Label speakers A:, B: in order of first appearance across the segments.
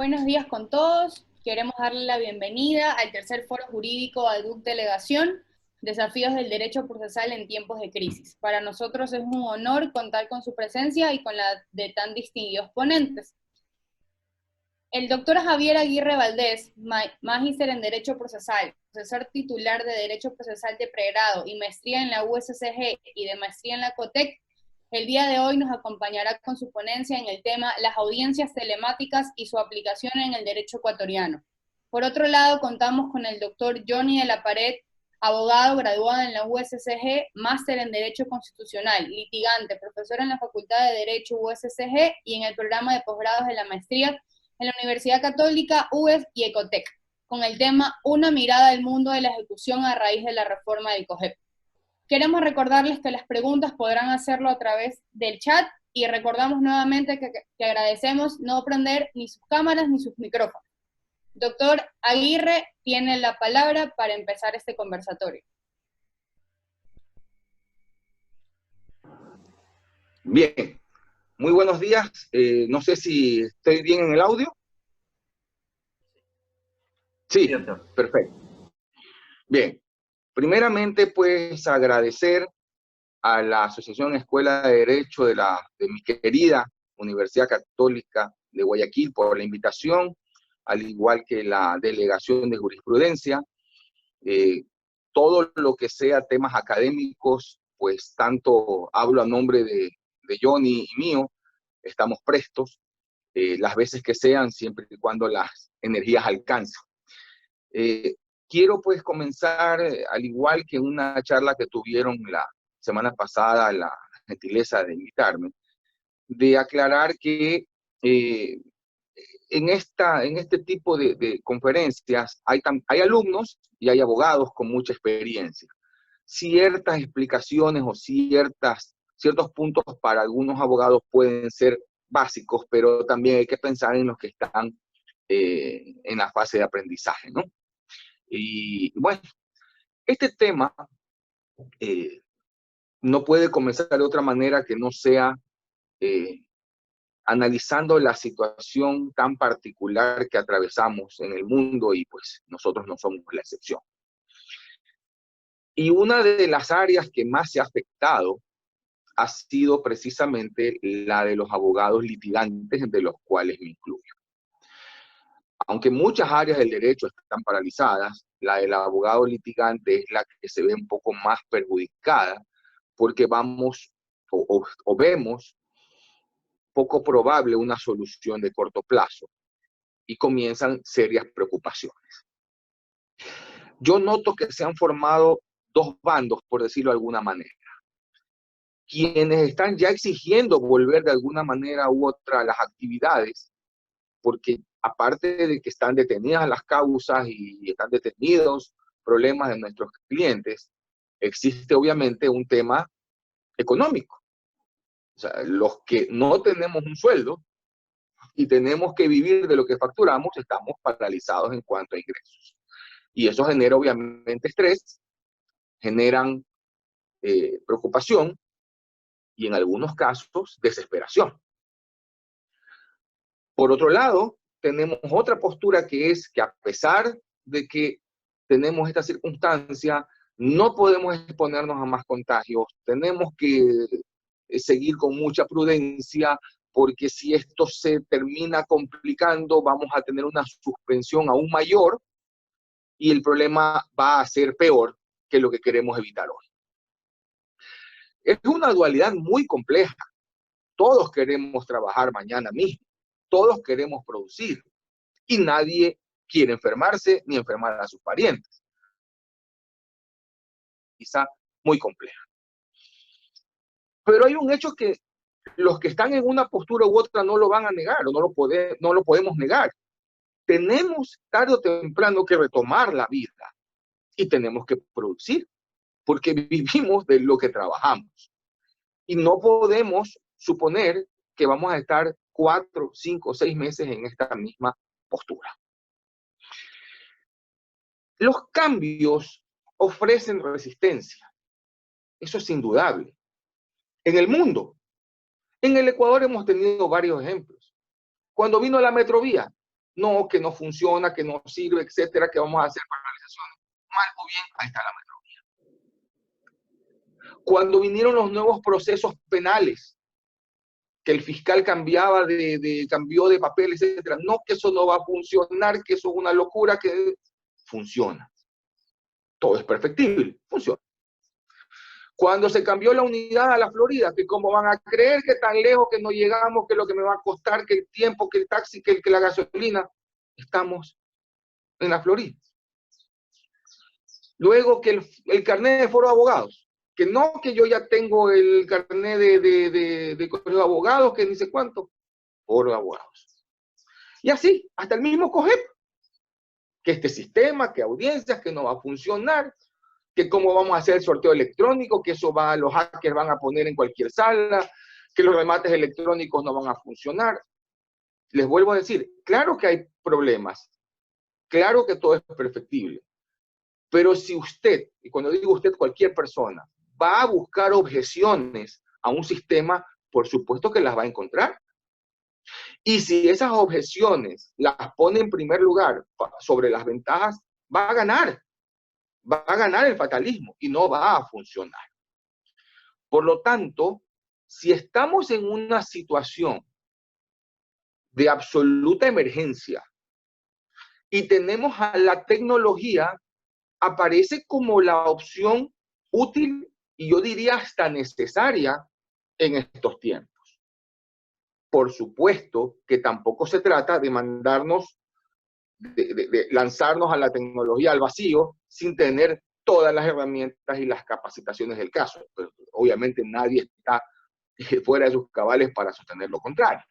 A: Buenos días con todos. Queremos darle la bienvenida al tercer foro jurídico ADUC Delegación, Desafíos del Derecho Procesal en Tiempos de Crisis. Para nosotros es un honor contar con su presencia y con la de tan distinguidos ponentes. El doctor Javier Aguirre Valdés, magíster en Derecho Procesal, profesor titular de Derecho Procesal de pregrado y maestría en la USCG y de maestría en la COTEC, el día de hoy nos acompañará con su ponencia en el tema las audiencias telemáticas y su aplicación en el derecho ecuatoriano. Por otro lado, contamos con el doctor Johnny de la Pared, abogado graduado en la USCG, máster en Derecho Constitucional, litigante, profesor en la Facultad de Derecho USCG y en el programa de posgrados de la maestría en la Universidad Católica, UES y Ecotec, con el tema Una mirada al mundo de la ejecución a raíz de la reforma del COGEP. Queremos recordarles que las preguntas podrán hacerlo a través del chat y recordamos nuevamente que agradecemos no prender ni sus cámaras ni sus micrófonos. Doctor Aguirre tiene la palabra para empezar este conversatorio.
B: Bien, muy buenos días. No sé si estoy bien en el audio. Sí, perfecto. Bien, primeramente pues agradecer a la Asociación Escuela de Derecho de mi querida Universidad Católica de Guayaquil por la invitación, al igual que la Delegación de Jurisprudencia. Todo lo que sea temas académicos, pues tanto hablo a nombre de Johnny y mío, estamos prestos, las veces que sean, siempre y cuando las energías alcancen. Quiero pues comenzar, al igual que una charla que tuvieron la semana pasada, la gentileza de invitarme, de aclarar que en este tipo de conferencias hay alumnos y hay abogados con mucha experiencia. Ciertas explicaciones o ciertos puntos para algunos abogados pueden ser básicos, pero también hay que pensar en los que están en la fase de aprendizaje, ¿no? Y bueno, este tema no puede comenzar de otra manera que no sea analizando la situación tan particular que atravesamos en el mundo y pues nosotros no somos la excepción. Y una de las áreas que más se ha afectado ha sido precisamente la de los abogados litigantes, de los cuales me incluyo. Aunque muchas áreas del derecho están paralizadas, la del abogado litigante es la que se ve un poco más perjudicada porque vemos poco probable una solución de corto plazo y comienzan serias preocupaciones. Yo noto que se han formado dos bandos, por decirlo de alguna manera. Quienes están ya exigiendo volver de alguna manera u otra a las actividades, porque aparte de que están detenidas las causas y están detenidos problemas de nuestros clientes, existe obviamente un tema económico. O sea, los que no tenemos un sueldo y tenemos que vivir de lo que facturamos, estamos paralizados en cuanto a ingresos. Y eso genera obviamente estrés, generan preocupación y en algunos casos desesperación. Por otro lado, tenemos otra postura que es que a pesar de que tenemos esta circunstancia, no podemos exponernos a más contagios, tenemos que seguir con mucha prudencia, porque si esto se termina complicando, vamos a tener una suspensión aún mayor y el problema va a ser peor que lo que queremos evitar hoy. Es una dualidad muy compleja. Todos queremos trabajar mañana mismo, todos queremos producir y nadie quiere enfermarse ni enfermar a sus parientes. Quizá muy compleja. Pero hay un hecho que los que están en una postura u otra no lo van a negar o no lo podemos negar. Tenemos tarde o temprano que retomar la vida y tenemos que producir porque vivimos de lo que trabajamos. Y no podemos suponer que vamos a estar 4, 5, 6 meses en esta misma postura. Los cambios ofrecen resistencia. Eso es indudable. En el mundo, en el Ecuador hemos tenido varios ejemplos. Cuando vino la Metrovía, no, que no funciona, que no sirve, etcétera, que vamos a hacer paralizaciones. Mal o bien, ahí está la metodología. Cuando vinieron los nuevos procesos penales, que el fiscal cambió de papel, etcétera, no, que eso no va a funcionar, que eso es una locura, que funciona. Todo es perfectible, funciona. Cuando se cambió la unidad a la Florida, que cómo van a creer que tan lejos que no llegamos, que lo que me va a costar, que el tiempo, que el taxi, que la gasolina, estamos en la Florida. Luego que el carnet de foro de abogados, que no, que yo ya tengo el carnet de colegio de abogados, que ni sé cuánto, foro de abogados. Y así, hasta el mismo COGEP, que este sistema, que audiencias, que no va a funcionar, que cómo vamos a hacer el sorteo electrónico, que eso los hackers van a poner en cualquier sala, que los remates electrónicos no van a funcionar. Les vuelvo a decir, claro que hay problemas, claro que todo es perfectible, pero si usted, y cuando digo usted, cualquier persona, va a buscar objeciones a un sistema, por supuesto que las va a encontrar. Y si esas objeciones las pone en primer lugar sobre las ventajas, va a ganar el fatalismo y no va a funcionar. Por lo tanto, si estamos en una situación de absoluta emergencia y tenemos a la tecnología, aparece como la opción útil y yo diría hasta necesaria en estos tiempos. Por supuesto que tampoco se trata de mandarnos, de lanzarnos a la tecnología al vacío sin tener todas las herramientas y las capacitaciones del caso. Pero obviamente nadie está fuera de sus cabales para sostener lo contrario.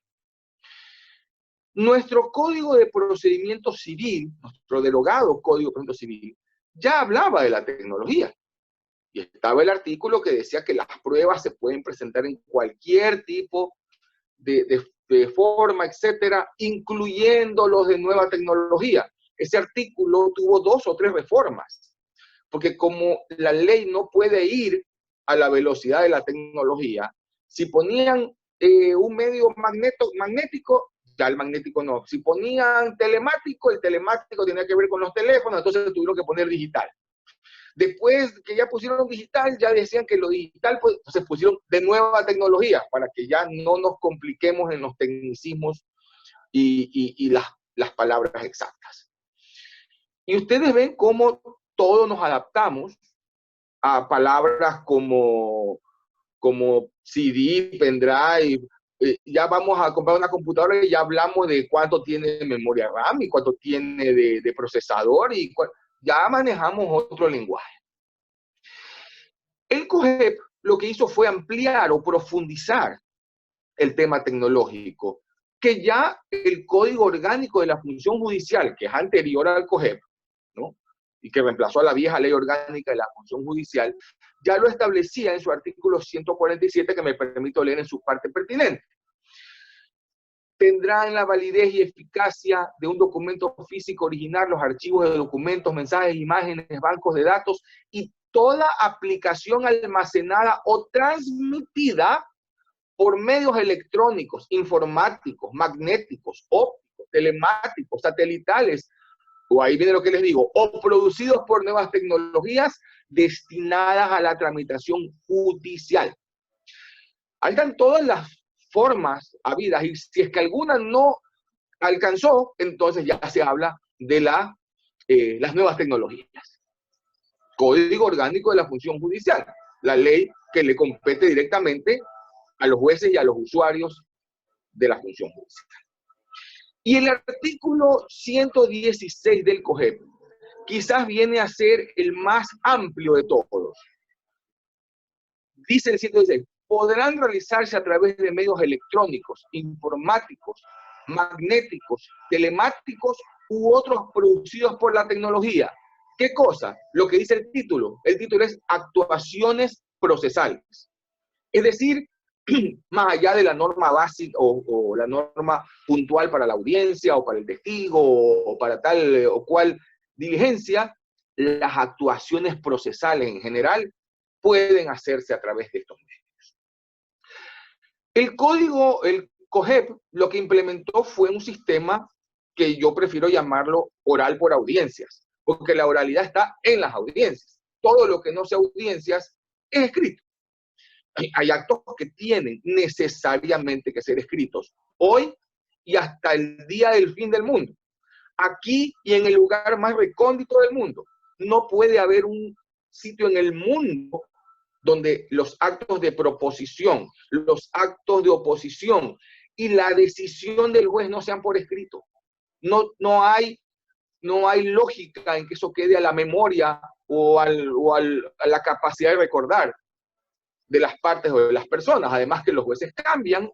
B: Nuestro Código de Procedimiento Civil, nuestro derogado Código de Procedimiento Civil, ya hablaba de la tecnología. Y estaba el artículo que decía que las pruebas se pueden presentar en cualquier tipo de forma, etcétera, incluyendo los de nueva tecnología. Ese artículo tuvo 2 o 3 reformas, porque como la ley no puede ir a la velocidad de la tecnología, si ponían un medio magnético, ya el magnético no. Si ponían telemático, el telemático tenía que ver con los teléfonos, entonces tuvieron que poner digital. Después que ya pusieron digital, ya decían que lo digital, pues se pusieron de nueva tecnología para que ya no nos compliquemos en los tecnicismos y las palabras exactas. Y ustedes ven cómo todos nos adaptamos a palabras como CD, pendrive. Ya vamos a comprar una computadora y ya hablamos de cuánto tiene memoria RAM y cuánto tiene de procesador y ya manejamos otro lenguaje. El COGEP lo que hizo fue ampliar o profundizar el tema tecnológico, que ya el Código Orgánico de la Función Judicial, que es anterior al COGEP, ¿no?, y que reemplazó a la vieja Ley Orgánica de la Función Judicial, ya lo establecía en su artículo 147, que me permito leer en su parte pertinente. Tendrán la validez y eficacia de un documento físico original los archivos de documentos, mensajes, imágenes, bancos de datos y toda aplicación almacenada o transmitida por medios electrónicos, informáticos, magnéticos, ópticos, telemáticos, satelitales, o ahí viene lo que les digo, o producidos por nuevas tecnologías destinadas a la tramitación judicial. Ahí están todas las formas habidas, y si es que alguna no alcanzó, entonces ya se habla de las nuevas tecnologías. Código Orgánico de la Función Judicial, la ley que le compete directamente a los jueces y a los usuarios de la función judicial. Y el artículo 116 del COGEP quizás viene a ser el más amplio de todos. Dice el 116, podrán realizarse a través de medios electrónicos, informáticos, magnéticos, telemáticos u otros producidos por la tecnología. ¿Qué cosa? Lo que dice el título. El título es actuaciones procesales. Es decir, más allá de la norma básica o la norma puntual para la audiencia o para el testigo o para tal o cual diligencia, las actuaciones procesales en general pueden hacerse a través de estos medios. El COGEP, lo que implementó fue un sistema que yo prefiero llamarlo oral por audiencias, porque la oralidad está en las audiencias. Todo lo que no sea audiencias es escrito. Hay actos que tienen necesariamente que ser escritos hoy y hasta el día del fin del mundo. Aquí y en el lugar más recóndito del mundo, no puede haber un sitio en el mundo donde los actos de proposición, los actos de oposición y la decisión del juez no sean por escrito. No hay lógica en que eso quede a la memoria o a la capacidad de recordar de las partes o de las personas. Además que los jueces cambian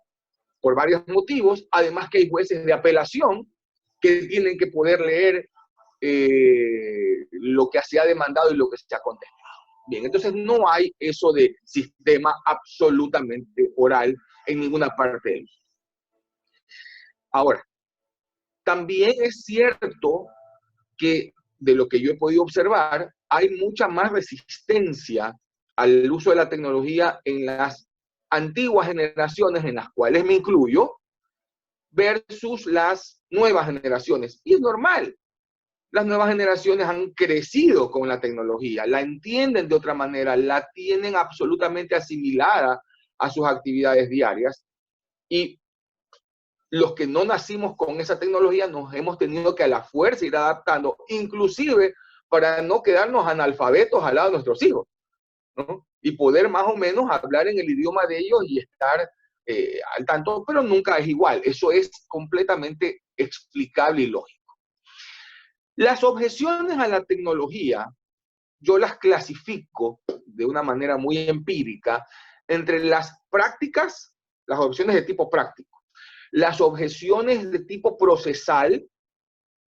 B: por varios motivos, además que hay jueces de apelación que tienen que poder leer lo que se ha demandado y lo que se ha contestado. Bien, entonces no hay eso de sistema absolutamente oral en ninguna parte del mundo. Ahora, también es cierto que de lo que yo he podido observar, hay mucha más resistencia al uso de la tecnología en las antiguas generaciones, en las cuales me incluyo, versus las nuevas generaciones. Y es normal. Las nuevas generaciones han crecido con la tecnología, la entienden de otra manera, la tienen absolutamente asimilada a sus actividades diarias. Y los que no nacimos con esa tecnología nos hemos tenido que a la fuerza ir adaptando, inclusive para no quedarnos analfabetos al lado de nuestros hijos, ¿no? Y poder más o menos hablar en el idioma de ellos y estar al tanto, pero nunca es igual. Eso es completamente explicable y lógico. Las objeciones a la tecnología, yo las clasifico de una manera muy empírica entre las prácticas, las objeciones de tipo práctico, las objeciones de tipo procesal,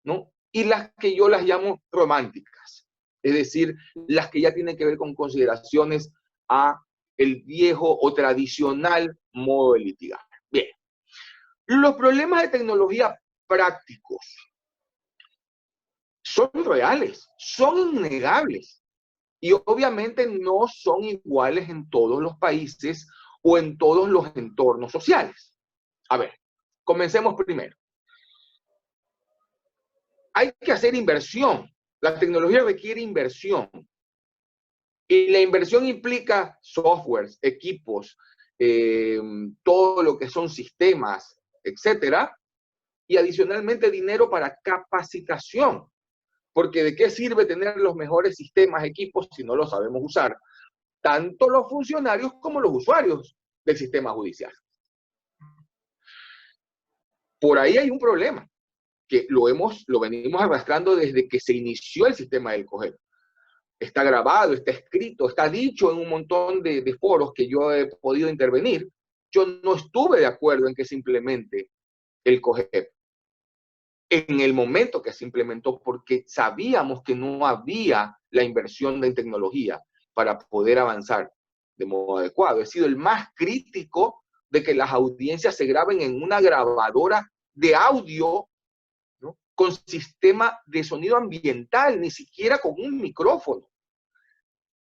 B: ¿no? Y las que yo las llamo románticas, es decir, las que ya tienen que ver con consideraciones a el viejo o tradicional modo de litigar. Bien, los problemas de tecnología prácticos son reales, son innegables y obviamente no son iguales en todos los países o en todos los entornos sociales. A ver, comencemos primero. Hay que hacer inversión. La tecnología requiere inversión. Y la inversión implica softwares, equipos, todo lo que son sistemas, etcétera. Y adicionalmente dinero para capacitación. Porque ¿de qué sirve tener los mejores sistemas, equipos, si no los sabemos usar? Tanto los funcionarios como los usuarios del sistema judicial. Por ahí hay un problema, que lo venimos arrastrando desde que se inició el sistema del COGEP. Está grabado, está escrito, está dicho en un montón de foros que yo he podido intervenir. Yo no estuve de acuerdo en que se implemente el COGEP en el momento que se implementó, porque sabíamos que no había la inversión en tecnología para poder avanzar de modo adecuado. He sido el más crítico de que las audiencias se graben en una grabadora de audio, ¿no? Con sistema de sonido ambiental, ni siquiera con un micrófono,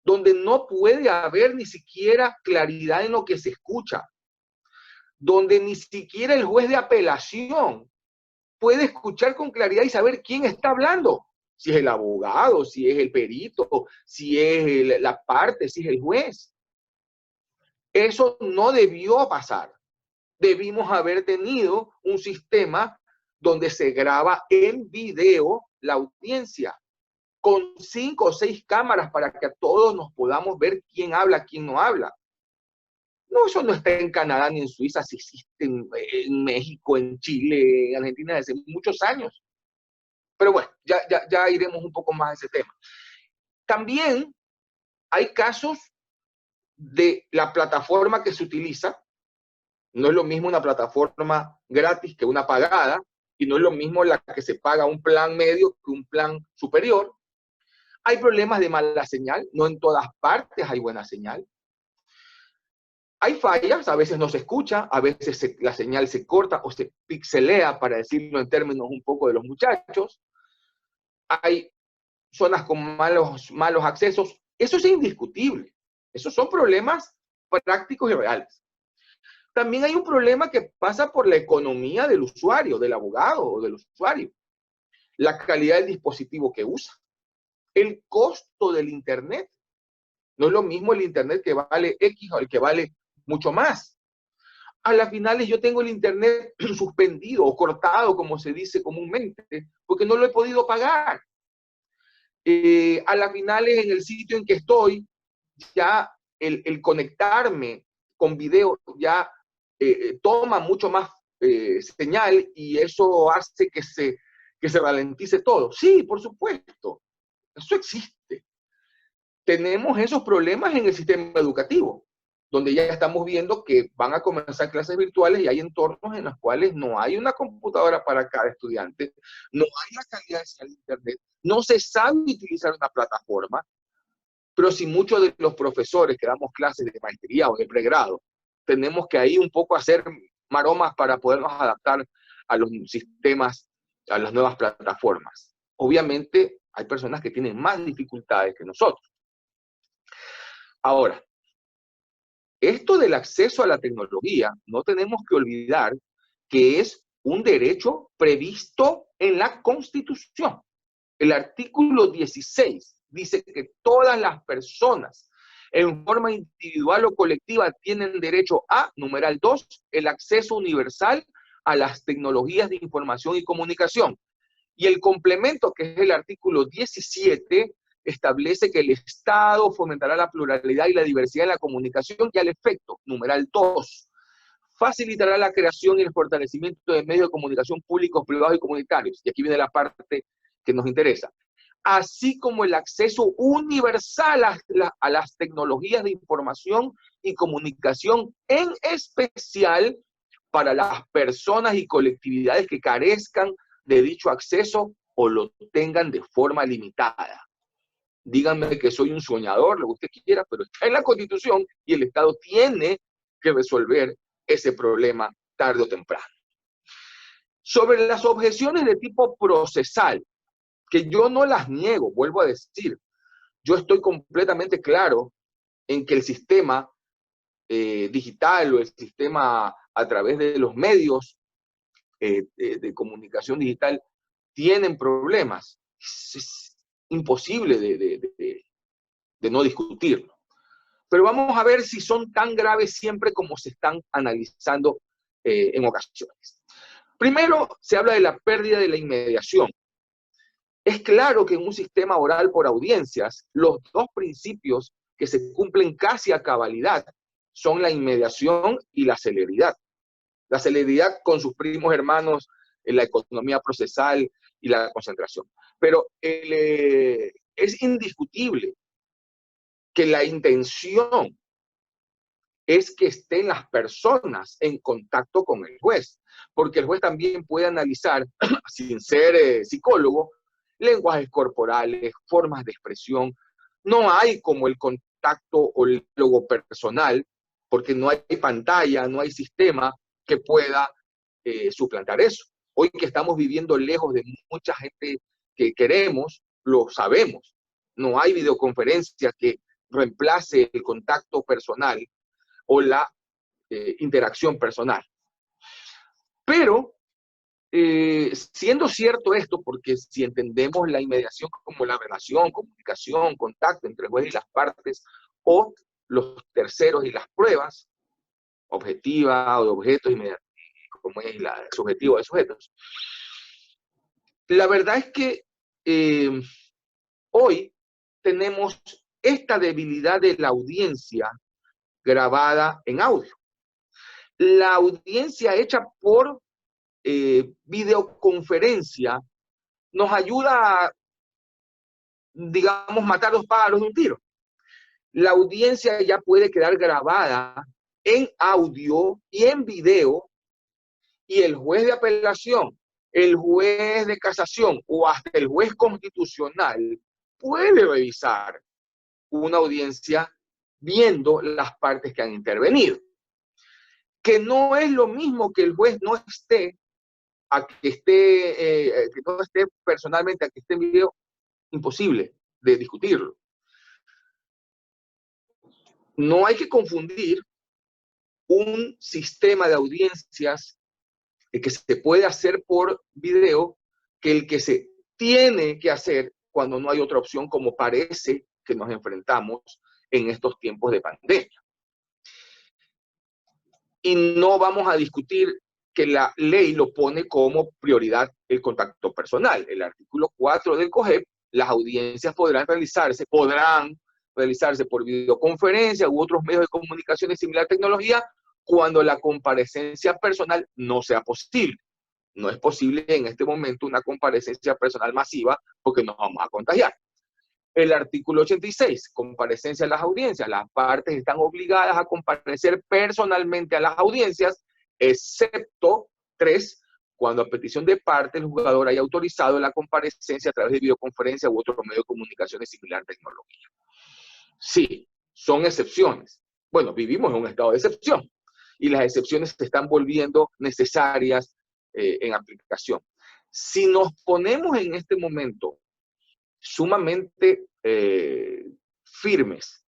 B: donde no puede haber ni siquiera claridad en lo que se escucha, donde ni siquiera el juez de apelación puede escuchar con claridad y saber quién está hablando, si es el abogado, si es el perito, si es la parte, si es el juez. Eso no debió pasar. Debimos haber tenido un sistema donde se graba en video la audiencia, con 5 o 6 cámaras para que todos nos podamos ver quién habla, quién no habla. No, eso no está en Canadá ni en Suiza, sí existe en México, en Chile, en Argentina desde muchos años. Pero bueno, ya iremos un poco más a ese tema. También hay casos de la plataforma que se utiliza. No es lo mismo una plataforma gratis que una pagada, y no es lo mismo la que se paga un plan medio que un plan superior. Hay problemas de mala señal, no en todas partes hay buena señal. Hay fallas, a veces no se escucha, a veces la señal se corta o se pixelea, para decirlo en términos un poco de los muchachos. Hay zonas con malos accesos. Eso es indiscutible. Esos son problemas prácticos y reales. También hay un problema que pasa por la economía del usuario, del abogado o del usuario. la calidad del dispositivo que usa, el costo del Internet. No es lo mismo el Internet que vale X o el que vale mucho más. A las finales yo tengo el Internet suspendido o cortado, como se dice comúnmente, porque no lo he podido pagar. A las finales, en el sitio en que estoy, ya el conectarme con video ya toma mucho más señal, y eso hace que se ralentice todo. Sí, por supuesto, eso existe. Tenemos esos problemas en el sistema educativo, donde ya estamos viendo que van a comenzar clases virtuales y hay entornos en los cuales no hay una computadora para cada estudiante, no hay la calidad de señal de Internet, no se sabe utilizar una plataforma. Pero si muchos de los profesores que damos clases de maestría o de pregrado, tenemos que ahí un poco hacer maromas para podernos adaptar a los sistemas, a las nuevas plataformas. Obviamente hay personas que tienen más dificultades que nosotros. Ahora, esto del acceso a la tecnología, no tenemos que olvidar que es un derecho previsto en la Constitución. El artículo 16 dice que todas las personas, en forma individual o colectiva, tienen derecho a, numeral 2, el acceso universal a las tecnologías de información y comunicación. Y el complemento, que es el artículo 17, establece que el Estado fomentará la pluralidad y la diversidad en la comunicación, y al efecto, numeral 2, facilitará la creación y el fortalecimiento de medios de comunicación públicos, privados y comunitarios. Y aquí viene la parte que nos interesa. Así como el acceso universal a las tecnologías de información y comunicación, en especial para las personas y colectividades que carezcan de dicho acceso o lo tengan de forma limitada. Díganme que soy un soñador, lo que usted quiera, pero está en la Constitución y el Estado tiene que resolver ese problema tarde o temprano. Sobre las objeciones de tipo procesal, que yo no las niego, vuelvo a decir, yo estoy completamente claro en que el sistema digital o el sistema a través de los medios de comunicación digital tienen problemas. Es imposible de no discutirlo. Pero vamos a ver si son tan graves siempre como se están analizando en ocasiones. Primero, se habla de la pérdida de la inmediación. Es claro que en un sistema oral por audiencias, los dos principios que se cumplen casi a cabalidad son la inmediación y la celeridad. La celeridad con sus primos hermanos en la economía procesal y la concentración. Pero es indiscutible que la intención es que estén las personas en contacto con el juez, porque el juez también puede analizar, sin ser psicólogo, lenguajes corporales, formas de expresión. No hay como el contacto o el diálogo personal, porque no hay pantalla, no hay sistema que pueda suplantar eso. Hoy que estamos viviendo lejos de mucha gente que queremos, lo sabemos. No hay videoconferencia que reemplace el contacto personal o la interacción personal. Pero, siendo cierto esto, porque si entendemos la inmediación como la relación, comunicación, contacto entre el juez y las partes, o los terceros y las pruebas, objetiva o de objetos, como es la subjetiva de sujetos, la verdad es que hoy tenemos esta debilidad de la audiencia grabada en audio. La audiencia hecha por videoconferencia nos ayuda a, digamos, matar dos pájaros de un tiro. La audiencia ya puede quedar grabada en audio y en video, y el juez de apelación, el juez de casación o hasta el juez constitucional puede revisar una audiencia viendo las partes que han intervenido. Que no es lo mismo que el juez no esté, a que no esté personalmente, a que esté en video, imposible de discutirlo. No hay que confundir un sistema de audiencias que se puede hacer por video que el que se tiene que hacer cuando no hay otra opción, como parece que nos enfrentamos en estos tiempos de pandemia. Y no vamos a discutir que la ley lo pone como prioridad el contacto personal. El artículo 4 del COGEP, las audiencias podrán realizarse por videoconferencia u otros medios de comunicación de similar tecnología cuando la comparecencia personal no sea posible. No es posible en este momento una comparecencia personal masiva porque nos vamos a contagiar. El artículo 86, comparecencia a las audiencias. Las partes están obligadas a comparecer personalmente a las audiencias, excepto 3, cuando a petición de parte el juzgador haya autorizado la comparecencia a través de videoconferencia u otro medio de comunicación de similar tecnología. Sí, son excepciones. Bueno, vivimos en un estado de excepción y las excepciones se están volviendo necesarias en aplicación. Si nos ponemos en este momento sumamente firmes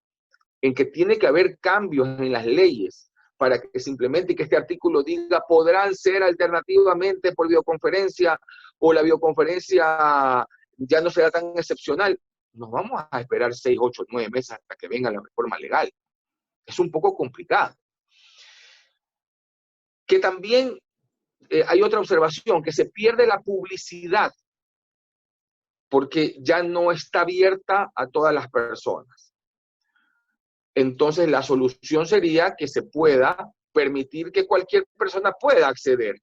B: en que tiene que haber cambios en las leyes para que se implemente y que este artículo diga podrán ser alternativamente por videoconferencia o la videoconferencia ya no será tan excepcional, nos vamos a esperar 6, 8, 9 meses hasta que venga la reforma legal. Es un poco complicado. Que también hay otra observación, que se pierde la publicidad porque ya no está abierta a todas las personas. Entonces, la solución sería que se pueda permitir que cualquier persona pueda acceder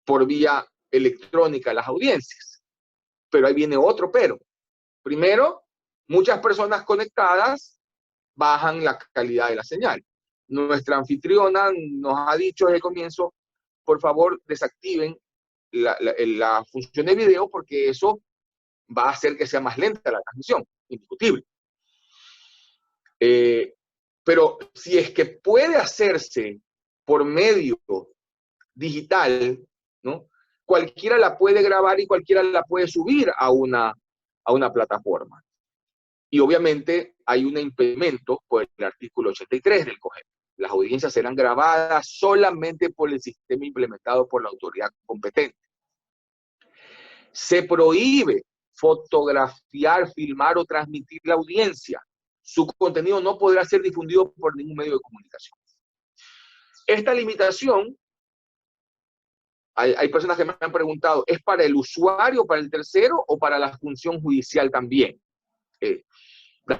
B: por vía electrónica a las audiencias. Pero ahí viene otro pero. Primero, muchas personas conectadas bajan la calidad de la señal. Nuestra anfitriona nos ha dicho desde el comienzo, por favor, desactiven la función de video porque eso va a hacer que sea más lenta la transmisión, indiscutible. Pero si es que puede hacerse por medio digital, ¿no? Cualquiera la puede grabar y cualquiera la puede subir a una plataforma. Y obviamente hay un impedimento por el artículo 83 del COGEP. Las audiencias serán grabadas solamente por el sistema implementado por la autoridad competente. Se prohíbe fotografiar, filmar o transmitir la audiencia. Su contenido no podrá ser difundido por ningún medio de comunicación. Esta limitación, hay personas que me han preguntado, ¿es para el usuario, para el tercero o para la función judicial también?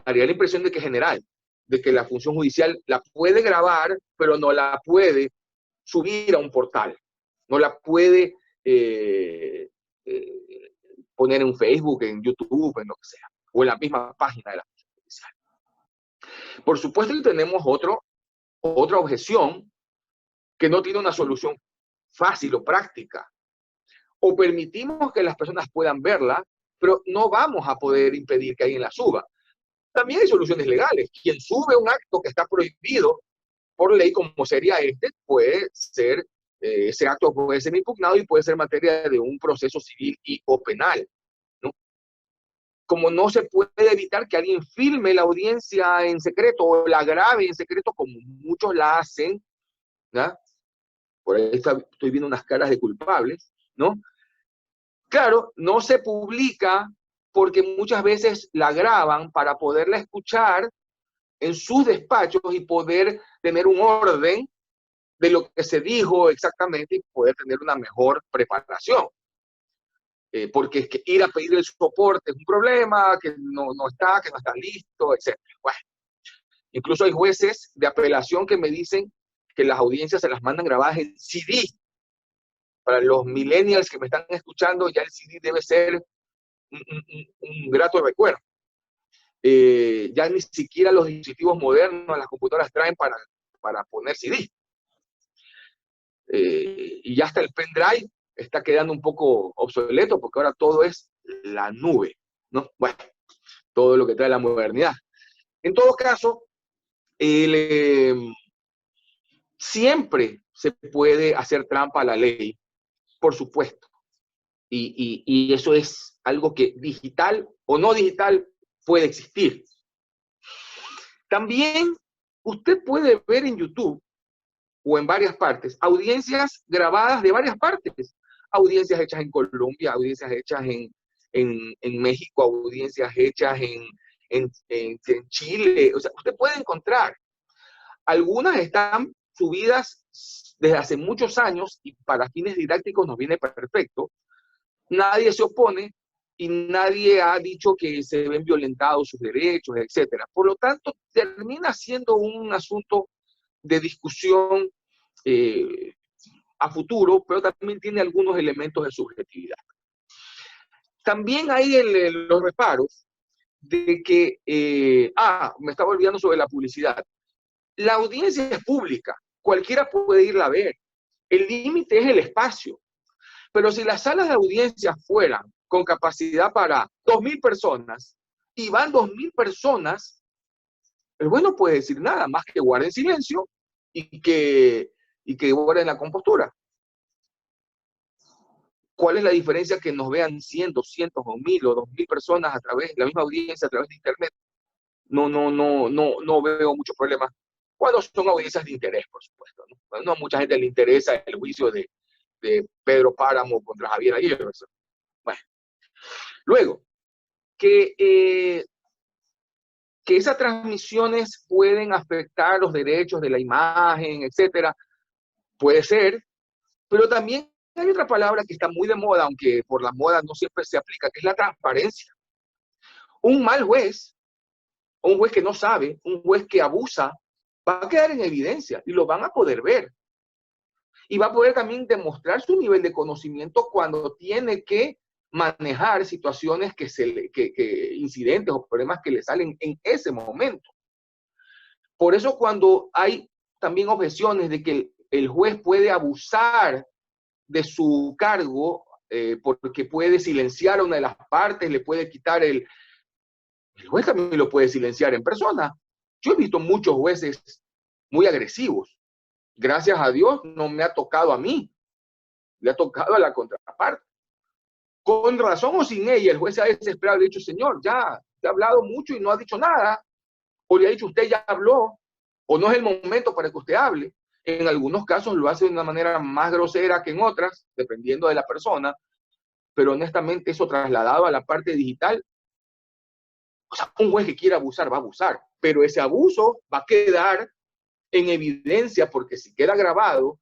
B: Daría la impresión de que es general, de que la función judicial la puede grabar, pero no la puede subir a un portal, no la puede poner en Facebook, en YouTube, en lo que sea, o en la misma página de la función judicial. Por supuesto que tenemos otra objeción que no tiene una solución fácil o práctica. O permitimos que las personas puedan verla, pero no vamos a poder impedir que alguien la suba. También hay soluciones legales. Quien sube un acto que está prohibido por ley, como sería este, puede ser, ese acto puede ser impugnado y puede ser materia de un proceso civil y o penal, ¿no? Como no se puede evitar que alguien filme la audiencia en secreto o la grabe en secreto, como muchos la hacen, ¿no? Por ahí estoy viendo unas caras de culpables, ¿no? Claro, no se publica porque muchas veces la graban para poderla escuchar en sus despachos y poder tener un orden de lo que se dijo exactamente y poder tener una mejor preparación. Porque es que ir a pedir el soporte es un problema, que no está listo, etc. Bueno, incluso hay jueces de apelación que me dicen que las audiencias se las mandan grabadas en CD. Para los millennials que me están escuchando, ya el CD debe ser un grato recuerdo. Ya ni siquiera los dispositivos modernos, las computadoras traen para poner CD. Y ya hasta el pendrive está quedando un poco obsoleto porque ahora todo es la nube, ¿no? Bueno, todo lo que trae la modernidad. En todo caso, siempre se puede hacer trampa a la ley, por supuesto. Y eso es algo que digital o no digital puede existir. También usted puede ver en YouTube o en varias partes audiencias grabadas de varias partes. audiencias hechas en Colombia, audiencias hechas en México, audiencias hechas en Chile. O sea, usted puede encontrar. Algunas están subidas desde hace muchos años y para fines didácticos nos viene perfecto. Nadie se opone y nadie ha dicho que se ven violentados sus derechos, etcétera. Por lo tanto, termina siendo un asunto de discusión a futuro, pero también tiene algunos elementos de subjetividad. También hay los reparos de que, me estaba olvidando sobre la publicidad. La audiencia es pública, cualquiera puede irla a ver. El límite es el espacio. Pero si las salas de audiencia fueran con capacidad para 2.000 personas y van 2.000 personas, el juez no puede decir nada más que guarden silencio y que guarden la compostura. ¿Cuál es la diferencia que nos vean 100, 200 o 1.000 o 2.000 personas a través de la misma audiencia, a través de internet? No veo mucho problema. Cuando son audiencias de interés, por supuesto. No a mucha gente le interesa el juicio de Pedro Páramo contra Javier Aguirre. Bueno, luego, que esas transmisiones pueden afectar los derechos de la imagen, etcétera, puede ser, pero también hay otra palabra que está muy de moda, aunque por la moda no siempre se aplica, que es la transparencia. Un mal juez, un juez que no sabe, un juez que abusa, va a quedar en evidencia y lo van a poder ver. Y va a poder también demostrar su nivel de conocimiento cuando tiene que manejar situaciones incidentes o problemas que le salen en ese momento. Por eso cuando hay también objeciones de que el juez puede abusar de su cargo porque puede silenciar a una de las partes, le puede quitar el juez también lo puede silenciar en persona. Yo he visto muchos jueces muy agresivos. Gracias a Dios no me ha tocado a mí, le ha tocado a la contraparte. Con razón o sin ella, el juez se ha desesperado y le ha dicho, señor, ya te ha hablado mucho y no ha dicho nada, o le ha dicho, usted ya habló, o no es el momento para que usted hable. En algunos casos lo hace de una manera más grosera que en otras, dependiendo de la persona, pero honestamente eso trasladado a la parte digital, o sea, un juez que quiera abusar va a abusar, pero ese abuso va a quedar en evidencia porque si queda grabado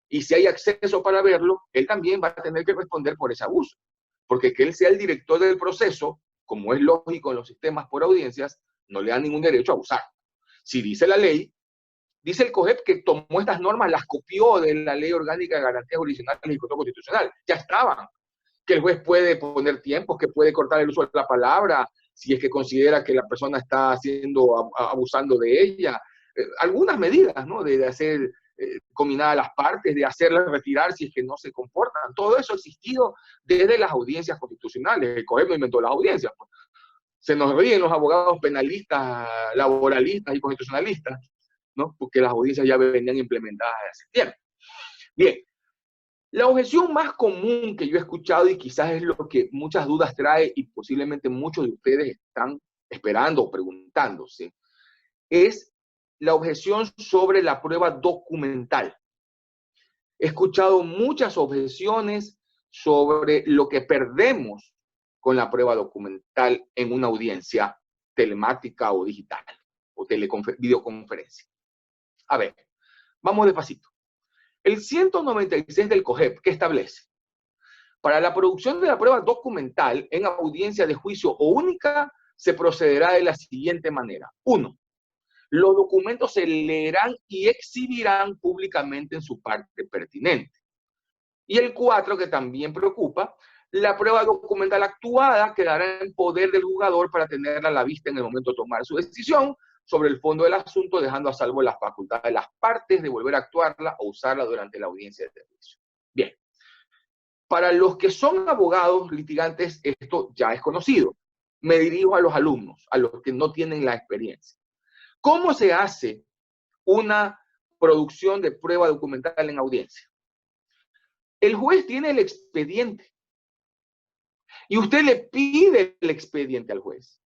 B: y si hay acceso para verlo, él también va a tener que responder por ese abuso. Porque que él sea el director del proceso, como es lógico en los sistemas por audiencias, no le da ningún derecho a abusar. Si dice la ley, dice el COGEP que tomó estas normas, las copió de la Ley Orgánica de Garantías Jurisdiccionales y Control Constitucional. Ya estaban. Que el juez puede poner tiempos, que puede cortar el uso de la palabra, si es que considera que la persona está abusando de ella. Algunas medidas, ¿no? De hacer combinada las partes, de hacerlas retirar si es que no se comportan. Todo eso ha existido desde las audiencias constitucionales. El COGEP no inventó las audiencias. Pues. Se nos ríen los abogados penalistas, laboralistas y constitucionalistas, ¿no? Porque las audiencias ya venían implementadas desde hace tiempo. Bien, la objeción más común que yo he escuchado y quizás es lo que muchas dudas trae y posiblemente muchos de ustedes están esperando o preguntándose, es la objeción sobre la prueba documental. He escuchado muchas objeciones sobre lo que perdemos con la prueba documental en una audiencia telemática o digital o videoconferencia. A ver, vamos despacito. El 196 del COGEP, ¿qué establece? Para la producción de la prueba documental en audiencia de juicio o única, se procederá de la siguiente manera. 1. Los documentos se leerán y exhibirán públicamente en su parte pertinente. Y el 4, que también preocupa, la prueba documental actuada quedará en poder del juzgador para tenerla a la vista en el momento de tomar su decisión sobre el fondo del asunto, dejando a salvo la facultad de las partes de volver a actuarla o usarla durante la audiencia de juicio. Bien. Para los que son abogados litigantes, esto ya es conocido. Me dirijo a los alumnos, a los que no tienen la experiencia. ¿Cómo se hace una producción de prueba documental en audiencia? El juez tiene el expediente y usted le pide el expediente al juez.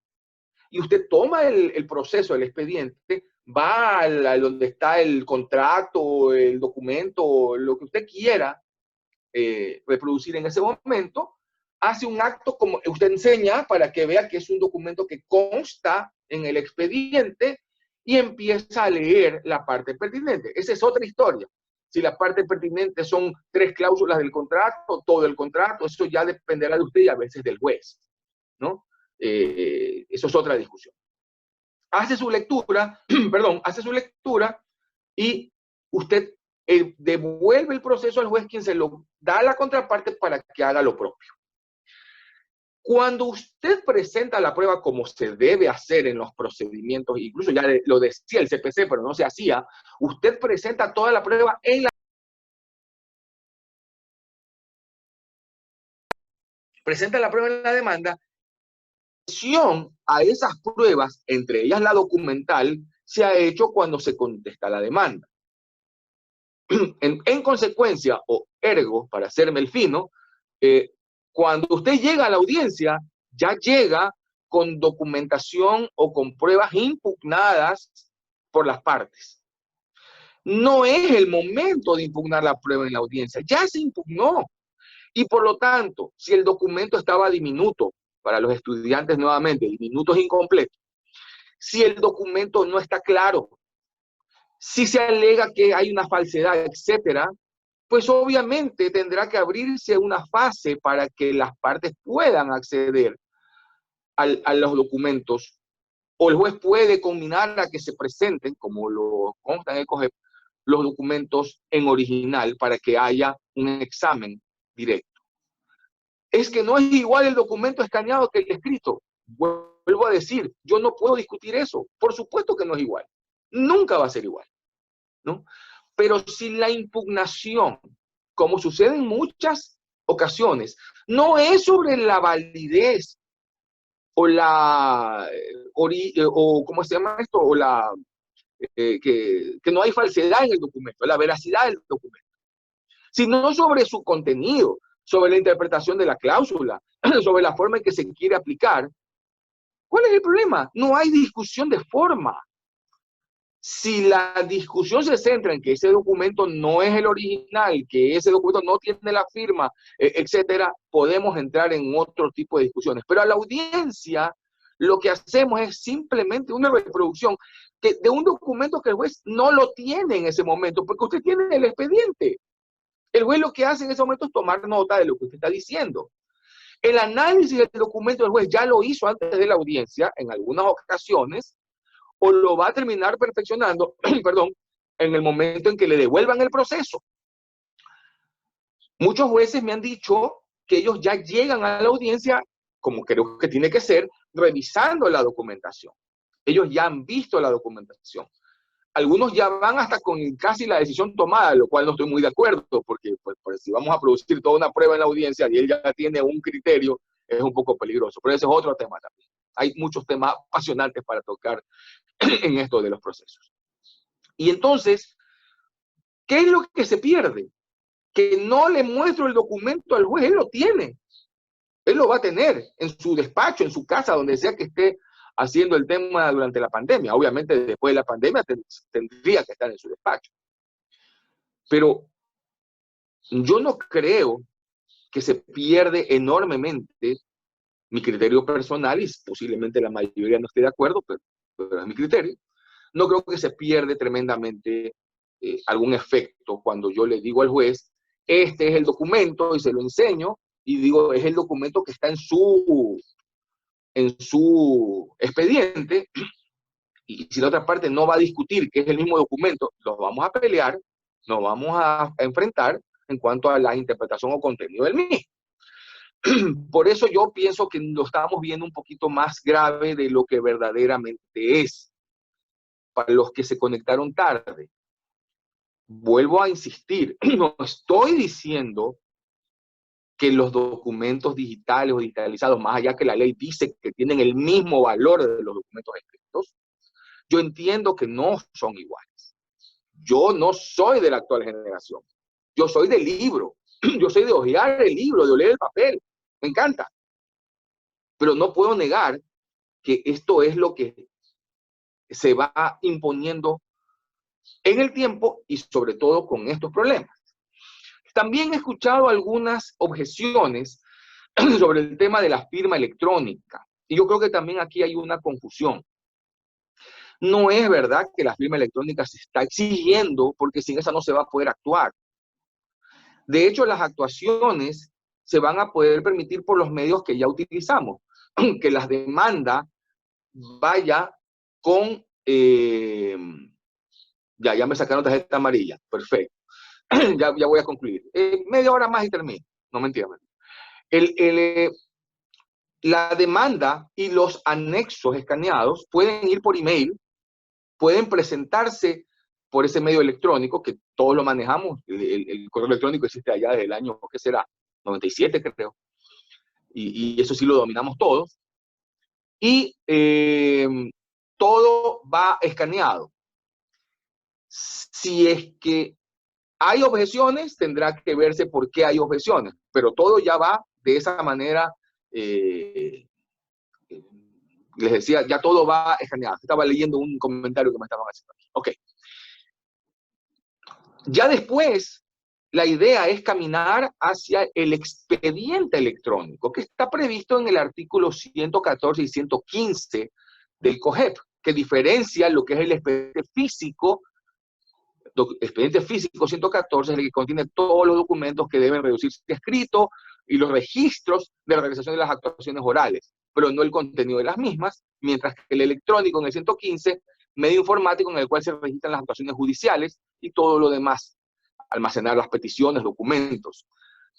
B: Y usted toma el proceso, el expediente, va a donde está el contrato, el documento, lo que usted quiera, reproducir en ese momento, hace un acto como usted enseña para que vea que es un documento que consta en el expediente y empieza a leer la parte pertinente. Esa es otra historia. Si la parte pertinente son 3 cláusulas del contrato, todo el contrato, eso ya dependerá de usted y a veces del juez, ¿no? Eso es otra discusión. Hace su lectura, perdón, hace su lectura y usted devuelve el proceso al juez, quien se lo da a la contraparte para que haga lo propio. Cuando usted presenta la prueba como se debe hacer en los procedimientos, incluso ya lo decía el CPC, pero no se hacía, usted presenta toda la prueba en la... Presenta la prueba en la demanda, a esas pruebas, entre ellas la documental, se ha hecho cuando se contesta la demanda. En consecuencia, o ergo, para hacerme el fino, cuando usted llega a la audiencia, ya llega con documentación o con pruebas impugnadas por las partes. No es el momento de impugnar la prueba en la audiencia, ya se impugnó. Y por lo tanto, si el documento estaba diminuto, para los estudiantes nuevamente, diminuto es incompleto, si el documento no está claro, si se alega que hay una falsedad, etcétera, pues obviamente tendrá que abrirse una fase para que las partes puedan acceder a los documentos, o el juez puede combinar a que se presenten, como lo consta en el COGEP, los documentos en original para que haya un examen directo. Es que no es igual el documento escaneado que el escrito. Vuelvo a decir, yo no puedo discutir eso. Por supuesto que no es igual. Nunca va a ser igual, ¿no? Pero si la impugnación, como sucede en muchas ocasiones, no es sobre la validez o la, o ¿cómo se llama esto? O la, que no hay falsedad en el documento, la veracidad del documento, sino sobre su contenido, sobre la interpretación de la cláusula, sobre la forma en que se quiere aplicar. ¿Cuál es el problema? No hay discusión de forma. Si la discusión se centra en que ese documento no es el original, que ese documento no tiene la firma, etcétera, podemos entrar en otro tipo de discusiones. Pero a la audiencia lo que hacemos es simplemente una reproducción de un documento que el juez no lo tiene en ese momento, porque usted tiene el expediente. El juez lo que hace en ese momento es tomar nota de lo que usted está diciendo. El análisis del documento del juez ya lo hizo antes de la audiencia, en algunas ocasiones, o lo va a terminar perfeccionando, perdón, en el momento en que le devuelvan el proceso. Muchos jueces me han dicho que ellos ya llegan a la audiencia, como creo que tiene que ser, revisando la documentación. Ellos ya han visto la documentación. Algunos ya van hasta con casi la decisión tomada, lo cual no estoy muy de acuerdo, porque pues, si vamos a producir toda una prueba en la audiencia y él ya tiene un criterio, es un poco peligroso. Pero ese es otro tema también. Hay muchos temas apasionantes para tocar en esto de los procesos. Y entonces, ¿qué es lo que se pierde? Que no le muestro el documento al juez, él lo tiene. Él lo va a tener en su despacho, en su casa, donde sea que esté haciendo el tema durante la pandemia. Obviamente, después de la pandemia tendría que estar en su despacho. Pero yo no creo que se pierde enormemente mi criterio personal, y posiblemente la mayoría no esté de acuerdo, pero es mi criterio. No creo que se pierde tremendamente algún efecto cuando yo le digo al juez, este es el documento, y se lo enseño, y digo, es el documento que está en su expediente, y si la otra parte no va a discutir que es el mismo documento, los vamos a pelear, nos vamos a enfrentar en cuanto a la interpretación o contenido del mismo. Por eso yo pienso que lo estamos viendo un poquito más grave de lo que verdaderamente es. Para los que se conectaron tarde, vuelvo a insistir, no estoy diciendo que los documentos digitales o digitalizados, más allá que la ley dice que tienen el mismo valor de los documentos escritos, yo entiendo que no son iguales. Yo no soy de la actual generación. Yo soy del libro. Yo soy de hojear el libro, de oler el papel. Me encanta. Pero no puedo negar que esto es lo que se va imponiendo en el tiempo y sobre todo con estos problemas. También he escuchado algunas objeciones sobre el tema de la firma electrónica. Y yo creo que también aquí hay una confusión. No es verdad que la firma electrónica se está exigiendo, porque sin esa no se va a poder actuar. De hecho, las actuaciones se van a poder permitir por los medios que ya utilizamos, que las demandas vaya con... ya me sacaron tarjeta amarilla, perfecto. ya voy a concluir. Media hora más y termino, no me entiendan. La demanda y los anexos escaneados pueden ir por email, pueden presentarse por ese medio electrónico, que todos lo manejamos. El correo electrónico existe allá desde el año, ¿qué será? 97, creo. Y eso sí lo dominamos todos. Y todo va escaneado. Si es que hay objeciones, tendrá que verse por qué hay objeciones, pero todo ya va de esa manera. Les decía, ya todo va escaneado. Estaba leyendo un comentario que me estaban haciendo aquí. Ok. Ya después, la idea es caminar hacia el expediente electrónico, que está previsto en el artículo 114 y 115 del COGEP, que diferencia lo que es el expediente físico. Expediente físico 114 es el que contiene todos los documentos que deben reducirse a escrito y los registros de la realización de las actuaciones orales, pero no el contenido de las mismas, mientras que el electrónico en el 115, medio informático en el cual se registran las actuaciones judiciales y todo lo demás, almacenar las peticiones, documentos.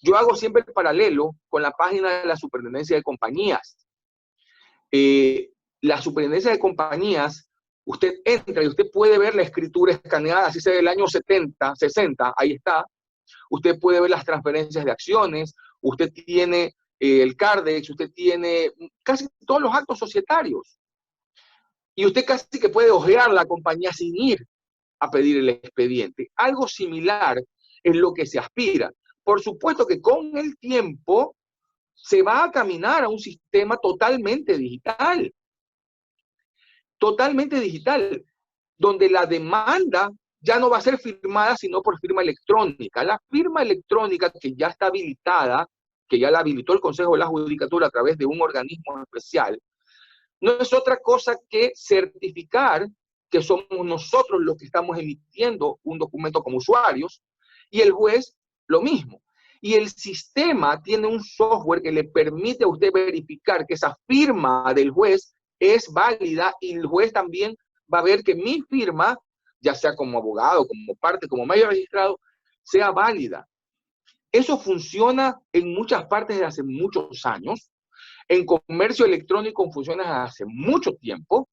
B: Yo hago siempre el paralelo con la página de la Superintendencia de Compañías. La Superintendencia de Compañías, usted entra y usted puede ver la escritura escaneada, así sea del año 70, 60, ahí está. Usted puede ver las transferencias de acciones, usted tiene el CARDEX, usted tiene casi todos los actos societarios. Y usted casi que puede ojear la compañía sin ir a pedir el expediente. Algo similar es lo que se aspira. Por supuesto que con el tiempo se va a caminar a un sistema totalmente digital, donde la demanda ya no va a ser firmada sino por firma electrónica. La firma electrónica que ya está habilitada, que ya la habilitó el Consejo de la Judicatura a través de un organismo especial, no es otra cosa que certificar que somos nosotros los que estamos emitiendo un documento como usuarios, y el juez lo mismo. Y el sistema tiene un software que le permite a usted verificar que esa firma del juez es válida, y el juez también va a ver que mi firma, ya sea como abogado, como parte, como medio registrado, sea válida. Eso funciona en muchas partes desde hace muchos años. En comercio electrónico funciona desde hace mucho tiempo.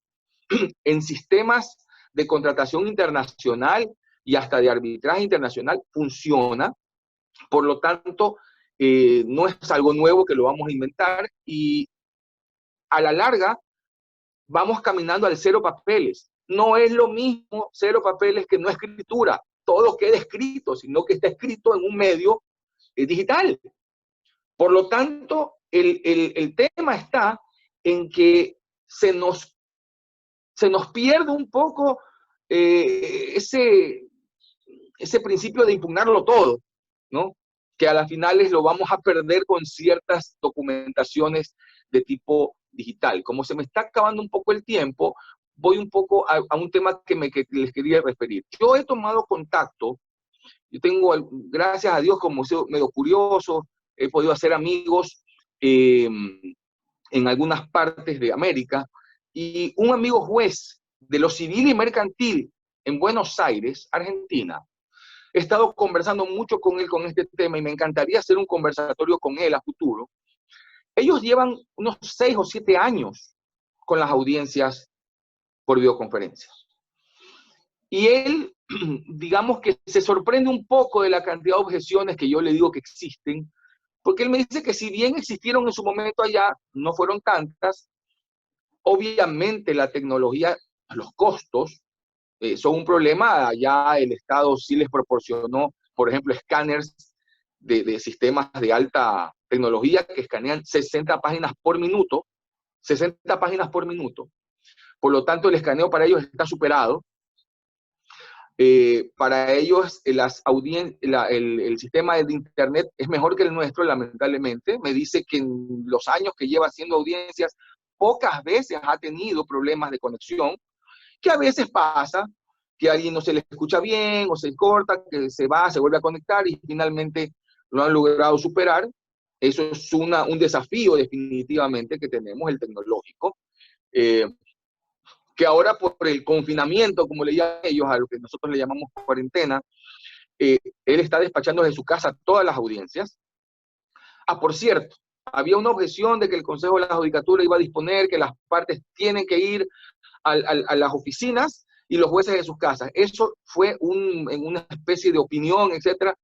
B: En sistemas de contratación internacional y hasta de arbitraje internacional funciona. Por lo tanto, no es algo nuevo que lo vamos a inventar, y a la larga vamos caminando al cero papeles. No es lo mismo cero papeles que no escritura. Todo queda escrito, sino que está escrito en un medio digital. Por lo tanto, el tema está en que se nos pierde un poco ese principio de impugnarlo todo, ¿no? Que a las finales lo vamos a perder con ciertas documentaciones de tipo digital. Como se me está acabando un poco el tiempo, voy un poco a un tema que les quería referir. Yo he tomado contacto, yo tengo, gracias a Dios, como soy medio curioso, he podido hacer amigos en algunas partes de América, y un amigo juez de lo civil y mercantil en Buenos Aires, Argentina. He estado conversando mucho con él con este tema y me encantaría hacer un conversatorio con él a futuro. Ellos llevan unos 6 o 7 años con las audiencias por videoconferencia. Y él, digamos que se sorprende un poco de la cantidad de objeciones que yo le digo que existen, porque él me dice que si bien existieron en su momento allá, no fueron tantas. Obviamente la tecnología, los costos, son un problema. Allá el Estado sí les proporcionó, por ejemplo, escáneres de sistemas de alta tecnología que escanean 60 páginas por minuto, 60 páginas por minuto. Por lo tanto, el escaneo para ellos está superado. Para ellos el sistema de Internet es mejor que el nuestro, lamentablemente. Me dice que en los años que lleva haciendo audiencias, pocas veces ha tenido problemas de conexión, que a veces pasa, que a alguien no se le escucha bien o se corta, que se va, se vuelve a conectar y finalmente lo han logrado superar. Eso es un desafío definitivamente que tenemos, el tecnológico. Que ahora por el confinamiento, como le llaman ellos, a lo que nosotros le llamamos cuarentena, él está despachando desde su casa todas las audiencias. Ah, por cierto, había una objeción de que el Consejo de la Judicatura iba a disponer que las partes tienen que ir a las oficinas y los jueces de sus casas. Eso fue en una especie de opinión, etcétera,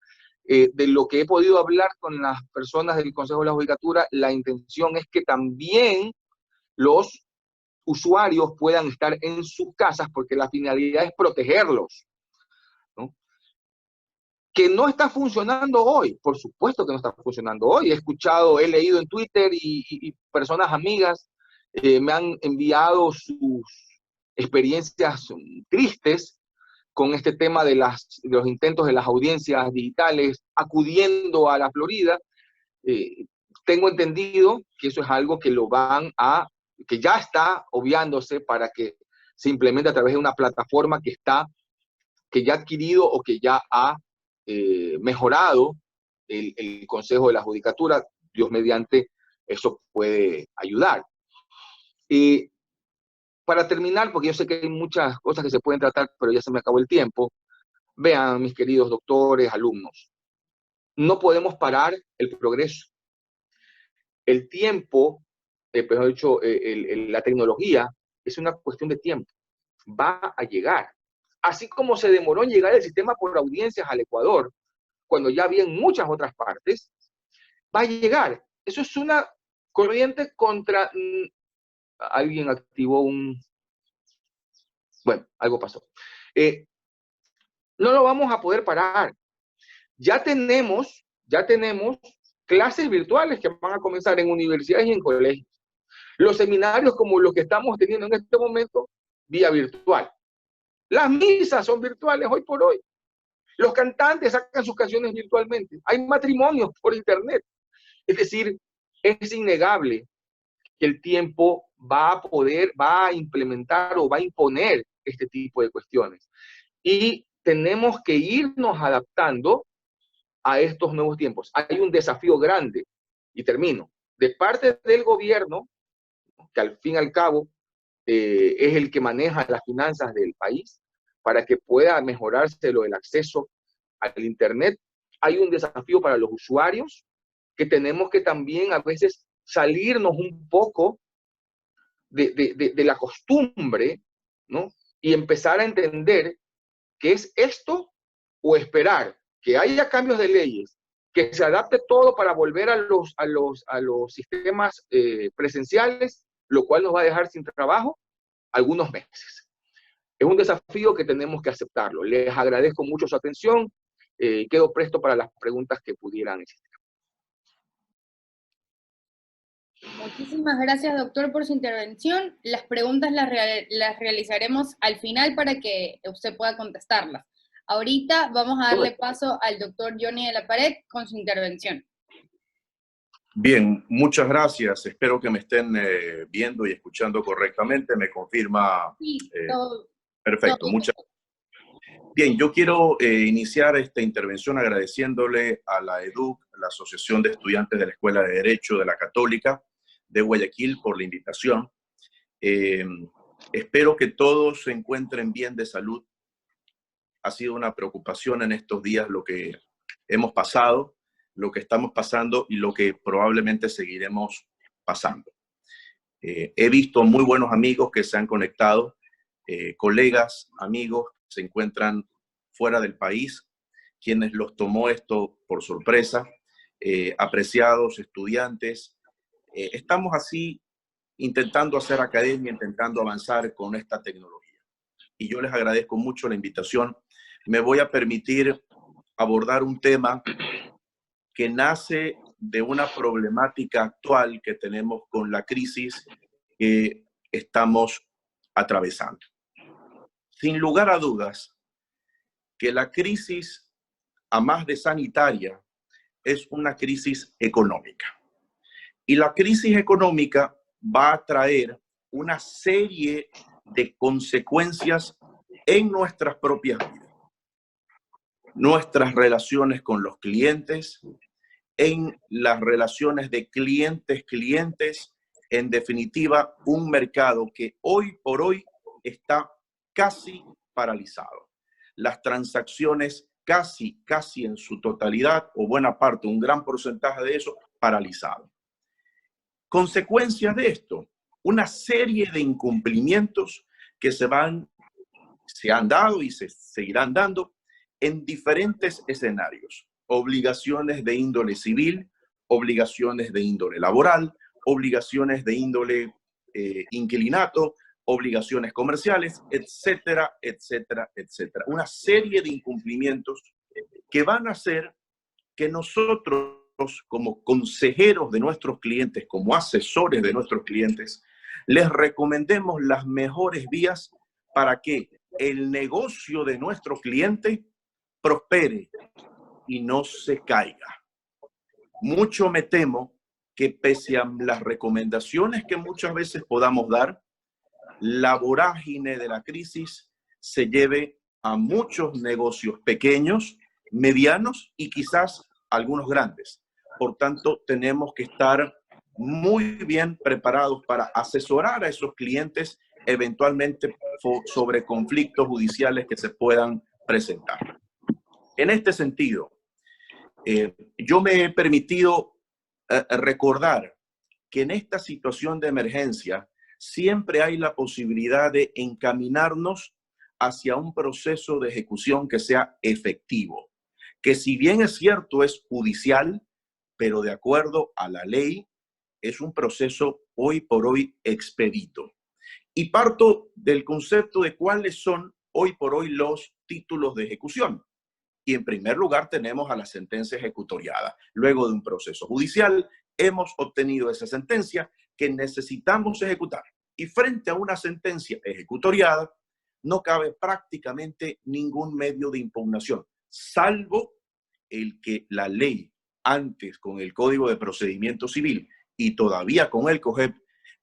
B: de lo que he podido hablar con las personas del Consejo de la Judicatura. La intención es que también los usuarios puedan estar en sus casas, porque la finalidad es protegerlos, ¿no? Que no está funcionando hoy, por supuesto que no está funcionando hoy. He leído en Twitter y personas amigas me han enviado sus experiencias tristes con este tema de los intentos de las audiencias digitales acudiendo a la Florida. Tengo entendido que eso es algo que que ya está obviándose para que se implemente a través de una plataforma que ya ha adquirido o que ya ha mejorado el Consejo de la Judicatura. Dios mediante, eso puede ayudar. Y para terminar, porque yo sé que hay muchas cosas que se pueden tratar, pero ya se me acabó el tiempo. Vean, mis queridos doctores, alumnos, no podemos parar el progreso. El tiempo, mejor dicho, la tecnología es una cuestión de tiempo. Va a llegar. Así como se demoró en llegar el sistema por audiencias al Ecuador, cuando ya había en muchas otras partes, va a llegar. Eso es una corriente contra... Alguien activó Bueno, algo pasó. No lo vamos a poder parar. Ya tenemos clases virtuales que van a comenzar en universidades y en colegios. Los seminarios como los que estamos teniendo en este momento, vía virtual. Las misas son virtuales hoy por hoy. Los cantantes sacan sus canciones virtualmente. Hay matrimonios por internet. Es decir, es innegable que el tiempo va a implementar o va a imponer este tipo de cuestiones. Y tenemos que irnos adaptando a estos nuevos tiempos. Hay un desafío grande, y termino, de parte del gobierno, que al fin y al cabo es el que maneja las finanzas del país, para que pueda mejorarse lo del acceso al Internet. Hay un desafío para los usuarios, que tenemos que también a veces salirnos un poco de la costumbre, ¿no? Y empezar a entender que es esto o esperar que haya cambios de leyes, que se adapte todo para volver a los sistemas presenciales, lo cual nos va a dejar sin trabajo algunos meses. Es un desafío que tenemos que aceptarlo. Les agradezco mucho su atención. Quedo presto para las preguntas que pudieran existir.
A: Muchísimas gracias, doctor, por su intervención. Las preguntas las realizaremos al final para que usted pueda contestarlas. Ahorita vamos a darle paso al doctor Johnny de la Pared con su intervención.
C: Bien, muchas gracias. Espero que me estén viendo y escuchando correctamente. Me confirma.
A: Sí, todo,
C: perfecto,
A: todo.
C: Muchas gracias. Bien, yo quiero iniciar esta intervención agradeciéndole a la EDUC, la Asociación de Estudiantes de la Escuela de Derecho de la Católica de Guayaquil, por la invitación. Espero que todos se encuentren bien de salud. Ha sido una preocupación en estos días lo que hemos pasado, lo que estamos pasando y lo que probablemente seguiremos pasando. He visto muy buenos amigos que se han conectado, colegas, amigos que se encuentran fuera del país, quienes los tomó esto por sorpresa, apreciados estudiantes. Estamos así intentando hacer academia, intentando avanzar con esta tecnología. Y yo les agradezco mucho la invitación. Me voy a permitir abordar un tema que nace de una problemática actual que tenemos con la crisis que estamos atravesando. Sin lugar a dudas, que la crisis, a más de sanitaria, es una crisis económica. Y la crisis económica va a traer una serie de consecuencias en nuestras propias vidas. Nuestras relaciones con los clientes, en las relaciones de clientes-clientes, en definitiva, un mercado que hoy por hoy está casi paralizado. Las transacciones casi en su totalidad, o buena parte, un gran porcentaje de eso, paralizado. Consecuencias de esto, una serie de incumplimientos que se han dado y se seguirán dando en diferentes escenarios. Obligaciones de índole civil, obligaciones de índole laboral, obligaciones de índole inquilinato, obligaciones comerciales, etcétera, etcétera, etcétera. Una serie de incumplimientos que van a hacer que nosotros, como consejeros de nuestros clientes, como asesores de nuestros clientes, les recomendemos las mejores vías para que el negocio de nuestro cliente prospere y no se caiga. Mucho me temo que pese a las recomendaciones que muchas veces podamos dar, la vorágine de la crisis se lleve a muchos negocios pequeños, medianos y quizás algunos grandes. Por tanto, tenemos que estar muy bien preparados para asesorar a esos clientes eventualmente sobre conflictos judiciales que se puedan presentar. En este sentido, yo me he permitido recordar que en esta situación de emergencia siempre hay la posibilidad de encaminarnos hacia un proceso de ejecución que sea efectivo, que si bien es cierto es judicial, pero de acuerdo a la ley es un proceso hoy por hoy expedito. Y parto del concepto de cuáles son hoy por hoy los títulos de ejecución. Y en primer lugar tenemos a la sentencia ejecutoriada. Luego de un proceso judicial hemos obtenido esa sentencia que necesitamos ejecutar. Y frente a una sentencia ejecutoriada no cabe prácticamente ningún medio de impugnación, salvo el que la ley antes con el Código de Procedimiento Civil y todavía con el COGEP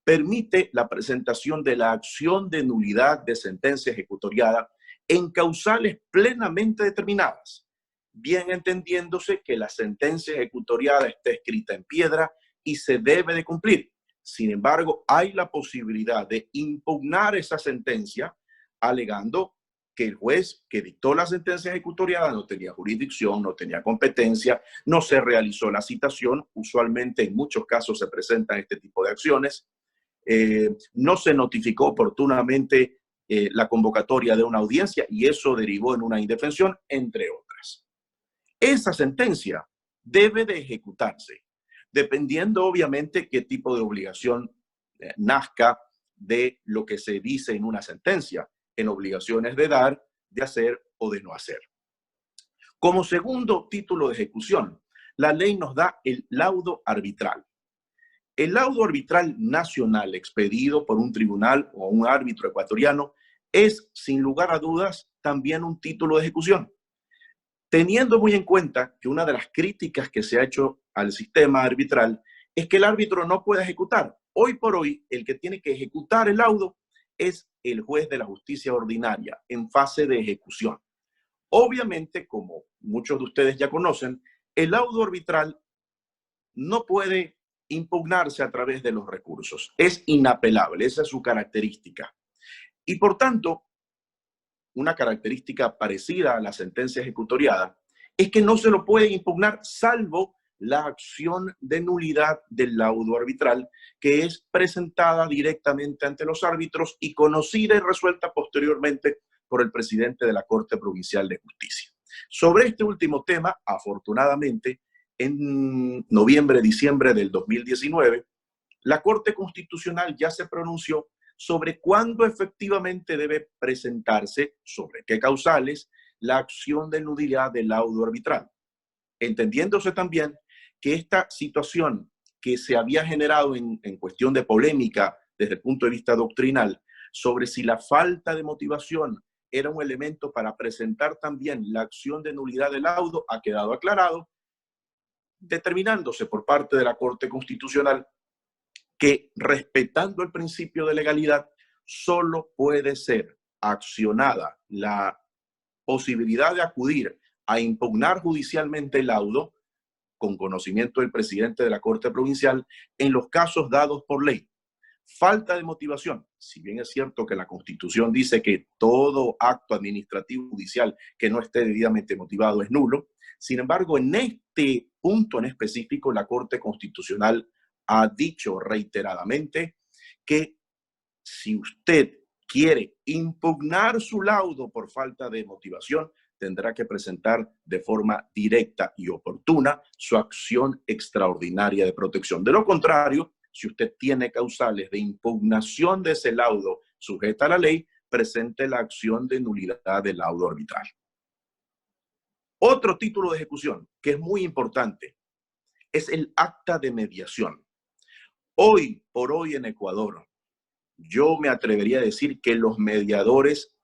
C: permite la presentación de la acción de nulidad de sentencia ejecutoriada en causales plenamente determinadas, bien entendiéndose que la sentencia ejecutoriada está escrita en piedra y se debe de cumplir. Sin embargo, hay la posibilidad de impugnar esa sentencia alegando que el juez que dictó la sentencia ejecutoriada no tenía jurisdicción, no tenía competencia, no se realizó la citación. Usualmente en muchos casos se presentan este tipo de acciones. No se notificó oportunamente la convocatoria de una audiencia y eso derivó en una indefensión, entre otras. Esa sentencia debe de ejecutarse, dependiendo obviamente qué tipo de obligación nazca de lo que se dice en una sentencia, en obligaciones de dar, de hacer o de no hacer. Como segundo título de ejecución, la ley nos da el laudo arbitral. El laudo arbitral nacional expedido por un tribunal o un árbitro ecuatoriano es, sin lugar a dudas, también un título de ejecución. Teniendo muy en cuenta que una de las críticas que se ha hecho al sistema arbitral es que el árbitro no puede ejecutar. Hoy por hoy, el que tiene que ejecutar el laudo es el juez de la justicia ordinaria en fase de ejecución. Obviamente, como muchos de ustedes ya conocen, el laudo arbitral no puede impugnarse a través de los recursos. Es inapelable, esa es su característica. Y por tanto, una característica parecida a la sentencia ejecutoriada es que no se lo puede impugnar salvo la acción de nulidad del laudo arbitral, que es presentada directamente ante los árbitros y conocida y resuelta posteriormente por el presidente de la Corte Provincial de Justicia. Sobre este último tema, afortunadamente, en noviembre, diciembre del 2019, la Corte Constitucional ya se pronunció sobre cuándo efectivamente debe presentarse, sobre qué causales, la acción de nulidad del laudo arbitral. Entendiéndose también que esta situación que se había generado en cuestión de polémica desde el punto de vista doctrinal sobre si la falta de motivación era un elemento para presentar también la acción de nulidad del laudo, ha quedado aclarado, determinándose por parte de la Corte Constitucional que, respetando el principio de legalidad, solo puede ser accionada la posibilidad de acudir a impugnar judicialmente el laudo con conocimiento del presidente de la Corte Provincial en los casos dados por ley. Falta de motivación. Si bien es cierto que la Constitución dice que todo acto administrativo judicial que no esté debidamente motivado es nulo, sin embargo, en este punto en específico, la Corte Constitucional ha dicho reiteradamente que si usted quiere impugnar su laudo por falta de motivación, tendrá que presentar de forma directa y oportuna su acción extraordinaria de protección. De lo contrario, si usted tiene causales de impugnación de ese laudo sujeta a la ley, presente la acción de nulidad del laudo arbitral. Otro título de ejecución que es muy importante es el acta de mediación. Hoy por hoy en Ecuador, yo me atrevería a decir que los mediadores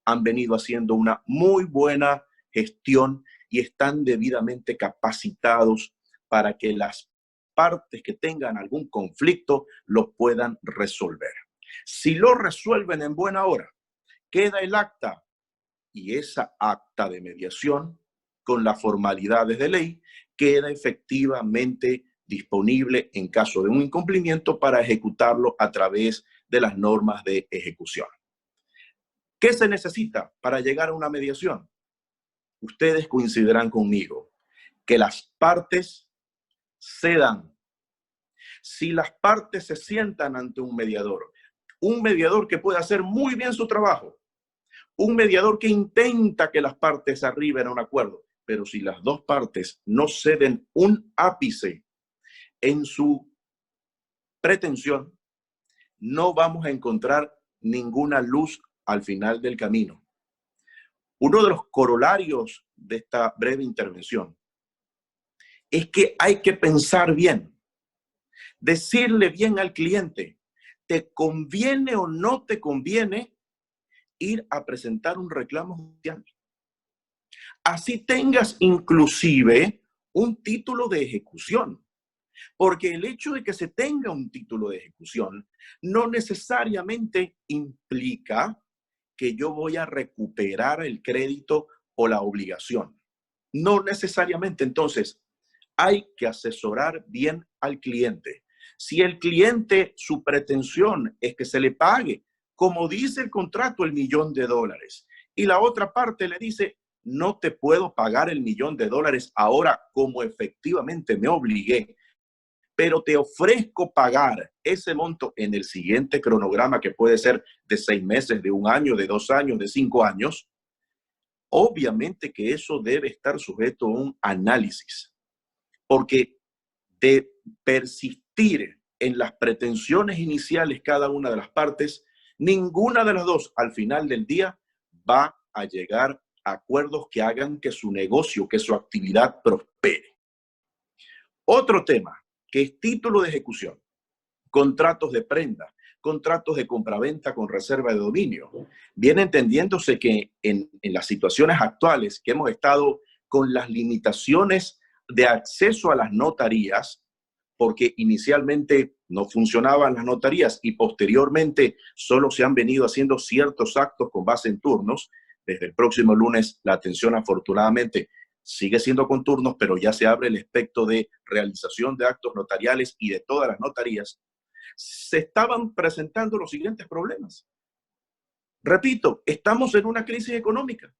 C: han venido haciendo una muy buena gestión y están debidamente capacitados para que las partes que tengan algún conflicto lo puedan resolver. Si lo resuelven en buena hora, queda el acta y esa acta de mediación con las formalidades de ley queda efectivamente disponible en caso de un incumplimiento para ejecutarlo a través de las normas de ejecución. ¿Qué se necesita para llegar a una mediación? Ustedes coincidirán conmigo que las partes cedan. Si las partes se sientan ante un mediador que puede hacer muy bien su trabajo, un mediador que intenta que las partes arriben a un acuerdo, pero si las dos partes no ceden un ápice en su pretensión, no vamos a encontrar ninguna luz al final del camino. Uno de los corolarios de esta breve intervención es que hay que pensar bien, decirle bien al cliente, ¿te conviene o no te conviene ir a presentar un reclamo judicial? Así tengas inclusive un título de ejecución. Porque el hecho de que se tenga un título de ejecución no necesariamente implica que yo voy a recuperar el crédito o la obligación. No necesariamente. Entonces, hay que asesorar bien al cliente. Si el cliente, su pretensión es que se le pague, como dice el contrato, $1.000.000, y la otra parte le dice, no te puedo pagar $1.000.000 ahora como efectivamente me obligué, pero te ofrezco pagar ese monto en el siguiente cronograma, que puede ser de 6 meses, de 1 año, de 2 años, de 5 años, obviamente que eso debe estar sujeto a un análisis, porque de persistir en las pretensiones iniciales cada una de las partes, ninguna de las dos al final del día va a llegar a acuerdos que hagan que su negocio, que su actividad prospere. Otro tema que es título de ejecución, contratos de prenda, contratos de compraventa con reserva de dominio. Viene entendiéndose que en las situaciones actuales que hemos estado con las limitaciones de acceso a las notarías, porque inicialmente no funcionaban las notarías y posteriormente solo se han venido haciendo ciertos actos con base en turnos. Desde el próximo lunes la atención afortunadamente sigue siendo con turnos, pero ya se abre el espectro de realización de actos notariales y de todas las notarías. Se estaban presentando los siguientes problemas. Repito, estamos en una crisis económica.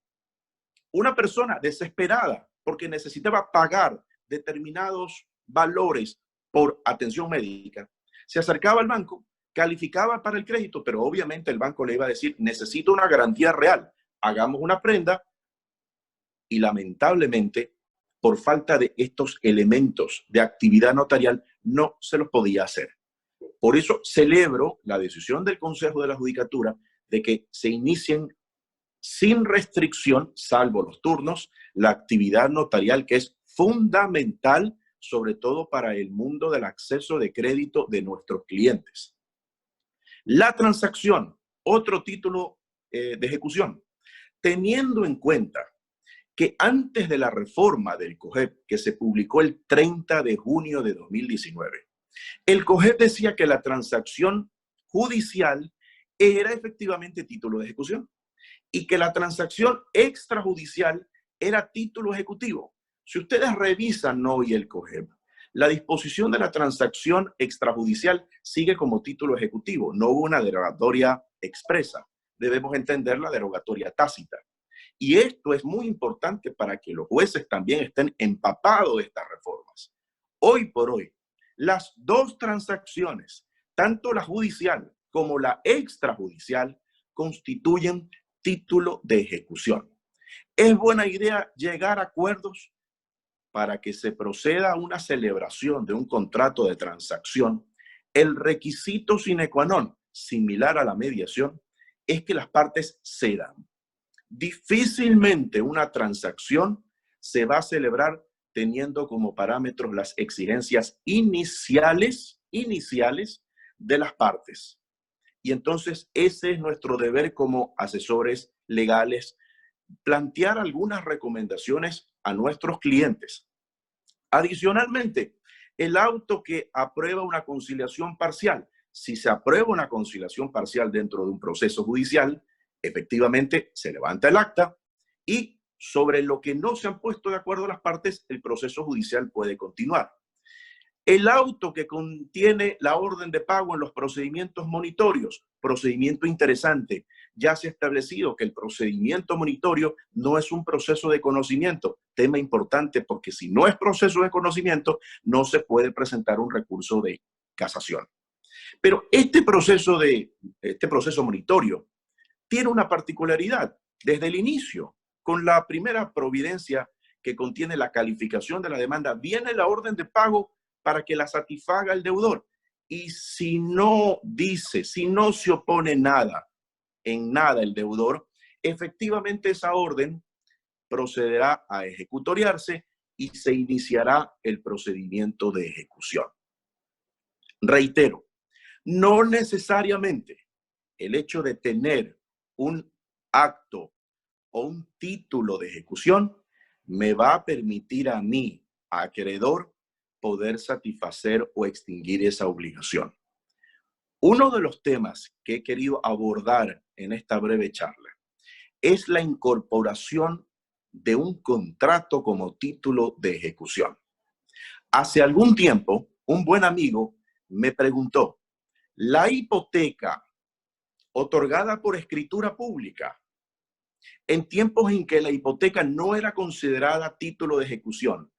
C: Una persona desesperada porque necesitaba pagar determinados valores por atención médica, se acercaba al banco, calificaba para el crédito, pero obviamente el banco le iba a decir, necesito una garantía real, hagamos una prenda, y lamentablemente, por falta de estos elementos de actividad notarial, no se los podía hacer. Por eso celebro la decisión del Consejo de la Judicatura de que se inicien sin restricción, salvo los turnos, la actividad notarial, que es fundamental, sobre todo para el mundo del acceso de crédito de nuestros clientes. La transacción, otro título de ejecución. teniendo en cuenta que antes de la reforma del COGEP, que se publicó el 30 de junio de 2019, el COGEP decía que la transacción judicial era efectivamente título de ejecución y que la transacción extrajudicial era título ejecutivo. Si ustedes revisan hoy el COGEP, la disposición de la transacción extrajudicial sigue como título ejecutivo. No hubo una derogatoria expresa. Debemos entender la derogatoria tácita. Y esto es muy importante para que los jueces también estén empapados de estas reformas. Hoy por hoy, las dos transacciones, tanto la judicial como la extrajudicial, constituyen título de ejecución. Es buena idea llegar a acuerdos para que se proceda a una celebración de un contrato de transacción. El requisito sine qua non, similar a la mediación, es que las partes cedan. Difícilmente una transacción se va a celebrar teniendo como parámetros las exigencias iniciales de las partes. Y entonces ese es nuestro deber como asesores legales, plantear algunas recomendaciones a nuestros clientes. Adicionalmente, el auto que aprueba una conciliación parcial, si se aprueba una conciliación parcial dentro de un proceso judicial, efectivamente se levanta el acta y sobre lo que no se han puesto de acuerdo las partes, el proceso judicial puede continuar. El auto que contiene la orden de pago en los procedimientos monitorios, procedimiento interesante. Ya se ha establecido que el procedimiento monitorio no es un proceso de conocimiento, tema importante porque si no es proceso de conocimiento, no se puede presentar un recurso de casación. Pero este proceso monitorio tiene una particularidad desde el inicio. Con la primera providencia que contiene la calificación de la demanda, viene la orden de pago para que la satisfaga el deudor. Y si no se opone en nada el deudor, efectivamente esa orden procederá a ejecutoriarse y se iniciará el procedimiento de ejecución. Reitero, no necesariamente el hecho de tener un acto o un título de ejecución me va a permitir a mí, acreedor, poder satisfacer o extinguir esa obligación. Uno de los temas que he querido abordar en esta breve charla es la incorporación de un contrato como título de ejecución. Hace algún tiempo, un buen amigo me preguntó, ¿la hipoteca otorgada por escritura pública, en tiempos en que la hipoteca no era considerada título de ejecución,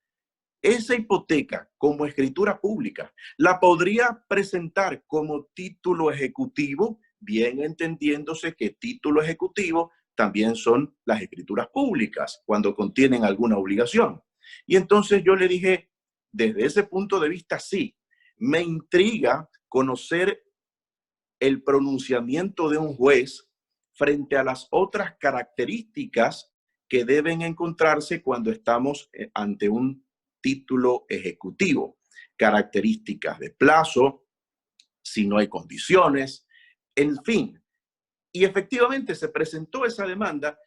C: esa hipoteca como escritura pública la podría presentar como título ejecutivo, bien entendiéndose que título ejecutivo también son las escrituras públicas cuando contienen alguna obligación? Y entonces yo le dije, desde ese punto de vista, sí, me intriga conocer el pronunciamiento de un juez frente a las otras características que deben encontrarse cuando estamos ante un título ejecutivo. Características de plazo, si no hay condiciones, en fin. Y efectivamente se presentó esa demanda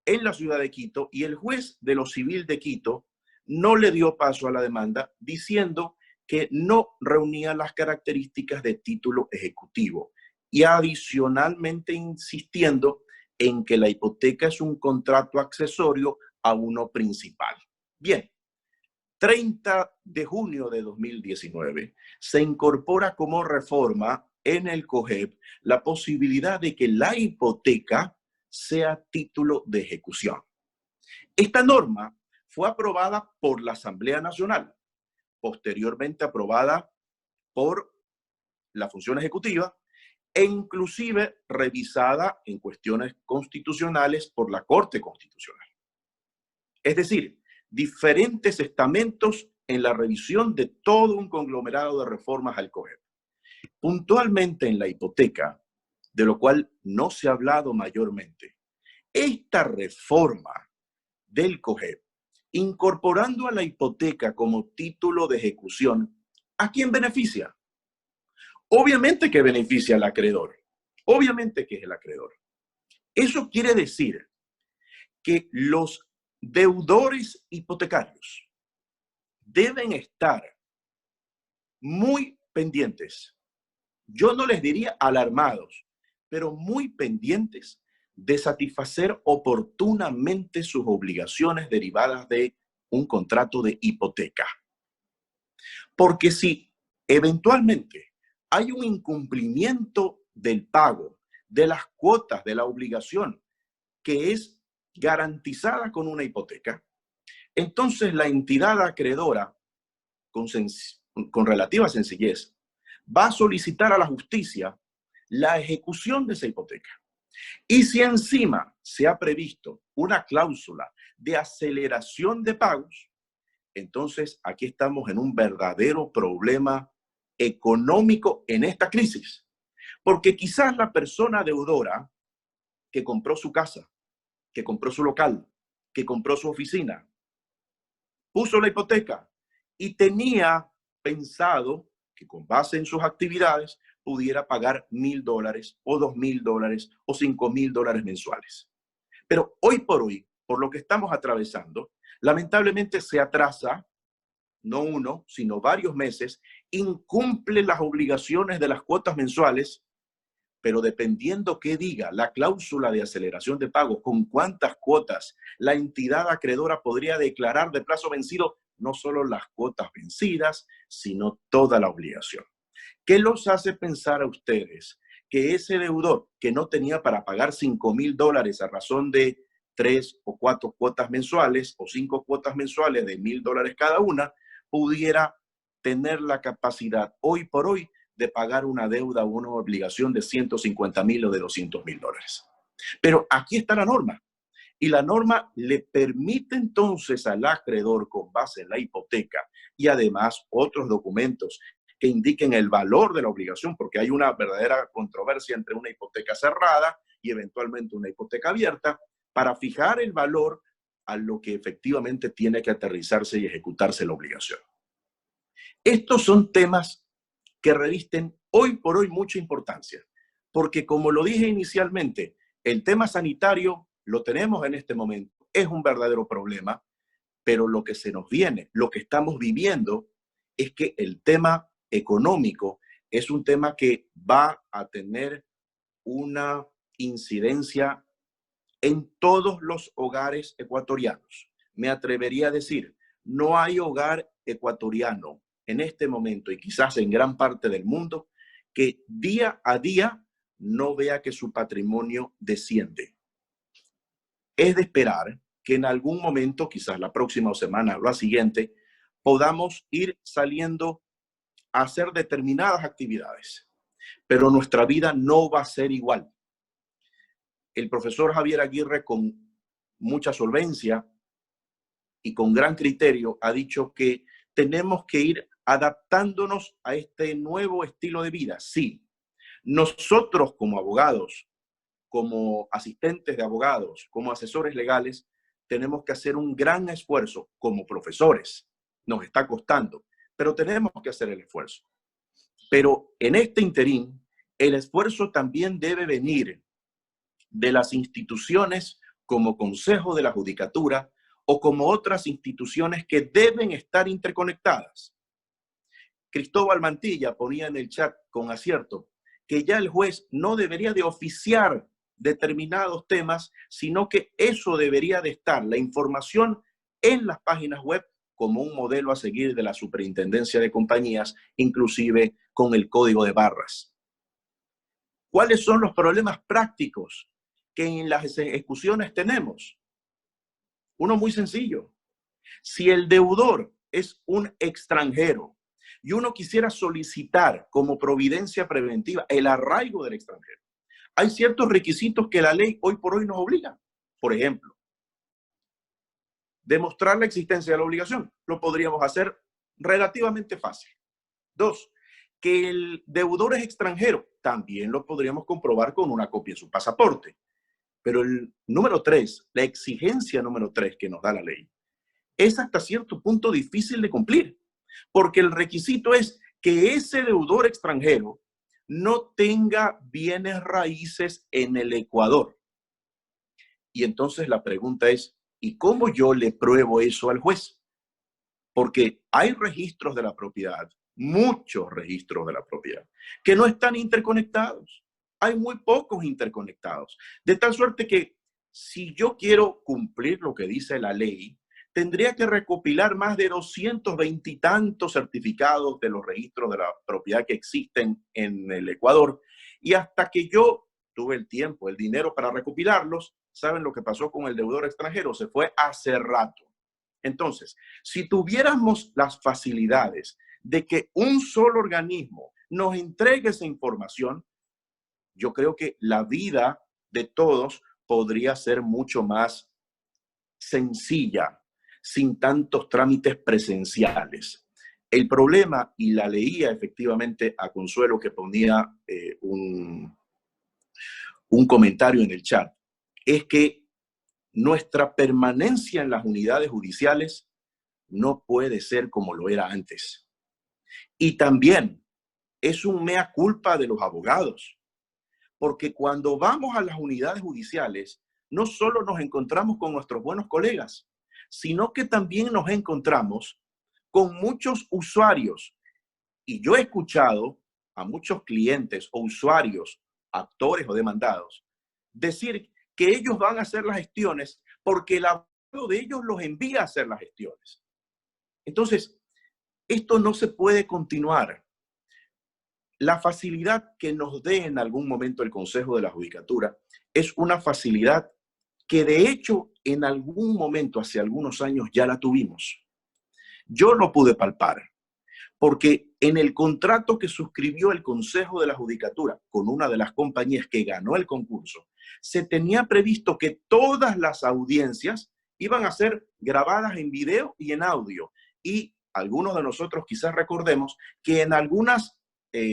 C: en la ciudad de Quito y el juez de lo civil de Quito no le dio paso a la demanda diciendo que no reunía las características de título ejecutivo y adicionalmente insistiendo en que la hipoteca es un contrato accesorio a uno principal. Bien, 30 de junio de 2019 se incorpora como reforma en el COGEP la posibilidad de que la hipoteca sea título de ejecución. Esta norma fue aprobada por la Asamblea Nacional, posteriormente aprobada por la función ejecutiva e inclusive revisada en cuestiones constitucionales por la Corte Constitucional. Es decir, diferentes estamentos en la revisión de todo un conglomerado de reformas al COGEP. Puntualmente en la hipoteca, de lo cual no se ha hablado mayormente, esta reforma del COGEP, incorporando a la hipoteca como título de ejecución, ¿a quién beneficia? Obviamente que beneficia al acreedor. Obviamente que es el acreedor. Eso quiere decir que los deudores hipotecarios deben estar muy pendientes. Yo no les diría alarmados, pero muy pendientes de satisfacer oportunamente sus obligaciones derivadas de un contrato de hipoteca. Porque si eventualmente hay un incumplimiento del pago de las cuotas de la obligación que es garantizada con una hipoteca, entonces la entidad acreedora, con relativa sencillez, va a solicitar a la justicia la ejecución de esa hipoteca. Y si encima se ha previsto una cláusula de aceleración de pagos, entonces aquí estamos en un verdadero problema económico en esta crisis. Porque quizás la persona deudora que compró su casa, que compró su local, que compró su oficina, puso la hipoteca y tenía pensado que con base en sus actividades pudiera pagar $1,000 o $2,000 o $5,000 mensuales. Pero hoy por hoy, por lo que estamos atravesando, lamentablemente se atrasa, no uno, sino varios meses, incumple las obligaciones de las cuotas mensuales, pero dependiendo qué diga la cláusula de aceleración de pago, con cuántas cuotas la entidad acreedora podría declarar de plazo vencido, no solo las cuotas vencidas, sino toda la obligación. ¿Qué los hace pensar a ustedes que ese deudor que no tenía para pagar $5,000 a razón de 3 o 4 cuotas mensuales o 5 cuotas mensuales de $1,000 cada una, pudiera tener la capacidad hoy por hoy de pagar una deuda o una obligación de $150,000 o de $200,000? Pero aquí está la norma. Y la norma le permite entonces al acreedor, con base en la hipoteca y además otros documentos que indiquen el valor de la obligación, porque hay una verdadera controversia entre una hipoteca cerrada y eventualmente una hipoteca abierta, para fijar el valor a lo que efectivamente tiene que aterrizarse y ejecutarse la obligación. Estos son temas que revisten hoy por hoy mucha importancia, porque como lo dije inicialmente, el tema sanitario lo tenemos en este momento, es un verdadero problema, pero lo que se nos viene, lo que estamos viviendo, es que el tema económico es un tema que va a tener una incidencia en todos los hogares ecuatorianos. Me atrevería a decir, no hay hogar ecuatoriano en este momento y quizás en gran parte del mundo que día a día no vea que su patrimonio desciende. Es de esperar que en algún momento, quizás la próxima semana o la siguiente, podamos ir saliendo a hacer determinadas actividades, pero nuestra vida no va a ser igual. El profesor Javier Aguirre, con mucha solvencia y con gran criterio, ha dicho que tenemos que ir adaptándonos a este nuevo estilo de vida. Sí, nosotros como abogados, como asistentes de abogados, como asesores legales, tenemos que hacer un gran esfuerzo como profesores. Nos está costando, pero tenemos que hacer el esfuerzo. Pero en este interín, el esfuerzo también debe venir de las instituciones como Consejo de la Judicatura o como otras instituciones que deben estar interconectadas. Cristóbal Mantilla ponía en el chat con acierto que ya el juez no debería de oficiar determinados temas, sino que eso debería de estar, la información en las páginas web, como un modelo a seguir de la Superintendencia de Compañías, inclusive con el código de barras. ¿Cuáles son los problemas prácticos que en las ejecuciones tenemos? Uno muy sencillo. Si el deudor es un extranjero y uno quisiera solicitar como providencia preventiva el arraigo del extranjero, hay ciertos requisitos que la ley hoy por hoy nos obliga. Por ejemplo, demostrar la existencia de la obligación. Lo podríamos hacer relativamente fácil. 2, que el deudor es extranjero. También lo podríamos comprobar con una copia de su pasaporte. Pero el número 3, la exigencia número 3 que nos da la ley, es hasta cierto punto difícil de cumplir, porque el requisito es que ese deudor extranjero no tenga bienes raíces en el Ecuador. Y entonces la pregunta es, ¿y cómo yo le pruebo eso al juez? Porque hay registros de la propiedad, muchos registros de la propiedad, que no están interconectados. Hay muy pocos interconectados. De tal suerte que si yo quiero cumplir lo que dice la ley, tendría que recopilar más de 220 y tantos certificados de los registros de la propiedad que existen en el Ecuador. Y hasta que yo tuve el tiempo, el dinero para recopilarlos, ¿saben lo que pasó con el deudor extranjero? Se fue hace rato. Entonces, si tuviéramos las facilidades de que un solo organismo nos entregue esa información, yo creo que la vida de todos podría ser mucho más sencilla, sin tantos trámites presenciales. El problema, y la leía efectivamente a Consuelo que ponía un comentario en el chat, es que nuestra permanencia en las unidades judiciales no puede ser como lo era antes. Y también es un mea culpa de los abogados, porque cuando vamos a las unidades judiciales, no solo nos encontramos con nuestros buenos colegas, sino que también nos encontramos con muchos usuarios. Y yo he escuchado a muchos clientes o usuarios, actores o demandados, decir que ellos van a hacer las gestiones porque el abogado de ellos los envía a hacer las gestiones. Entonces, esto no se puede continuar. La facilidad que nos dé en algún momento el Consejo de la Judicatura es una facilidad que de hecho en algún momento, hace algunos años, ya la tuvimos. Yo lo pude palpar, porque en el contrato que suscribió el Consejo de la Judicatura con una de las compañías que ganó el concurso, se tenía previsto que todas las audiencias iban a ser grabadas en video y en audio. Y algunos de nosotros quizás recordemos que en algunas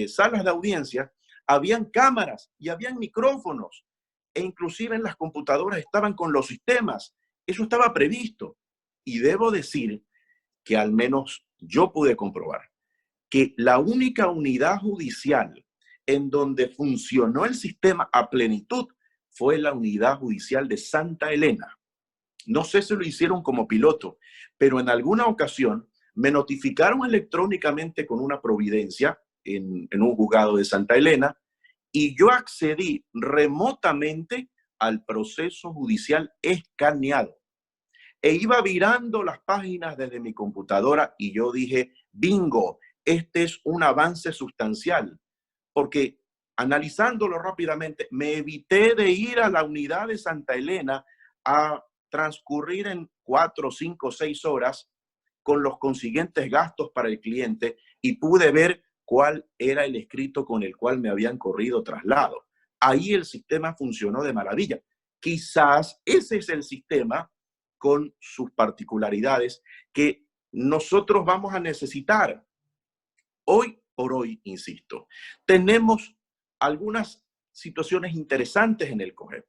C: salas de audiencia habían cámaras y habían micrófonos e inclusive en las computadoras estaban con los sistemas. Eso estaba previsto. Y debo decir que al menos yo pude comprobar que la única unidad judicial en donde funcionó el sistema a plenitud fue la unidad judicial de Santa Elena. No sé si lo hicieron como piloto, pero en alguna ocasión me notificaron electrónicamente con una providencia en un juzgado de Santa Elena y yo accedí remotamente al proceso judicial escaneado. E iba virando las páginas desde mi computadora y yo dije, bingo, este es un avance sustancial, porque analizándolo rápidamente, me evité de ir a la unidad de Santa Elena a transcurrir en 4, 5, 6 horas con los consiguientes gastos para el cliente y pude ver cuál era el escrito con el cual me habían corrido traslado. Ahí el sistema funcionó de maravilla. Quizás ese es el sistema con sus particularidades que nosotros vamos a necesitar. Hoy por hoy, insisto, tenemos algunas situaciones interesantes en el COGEP.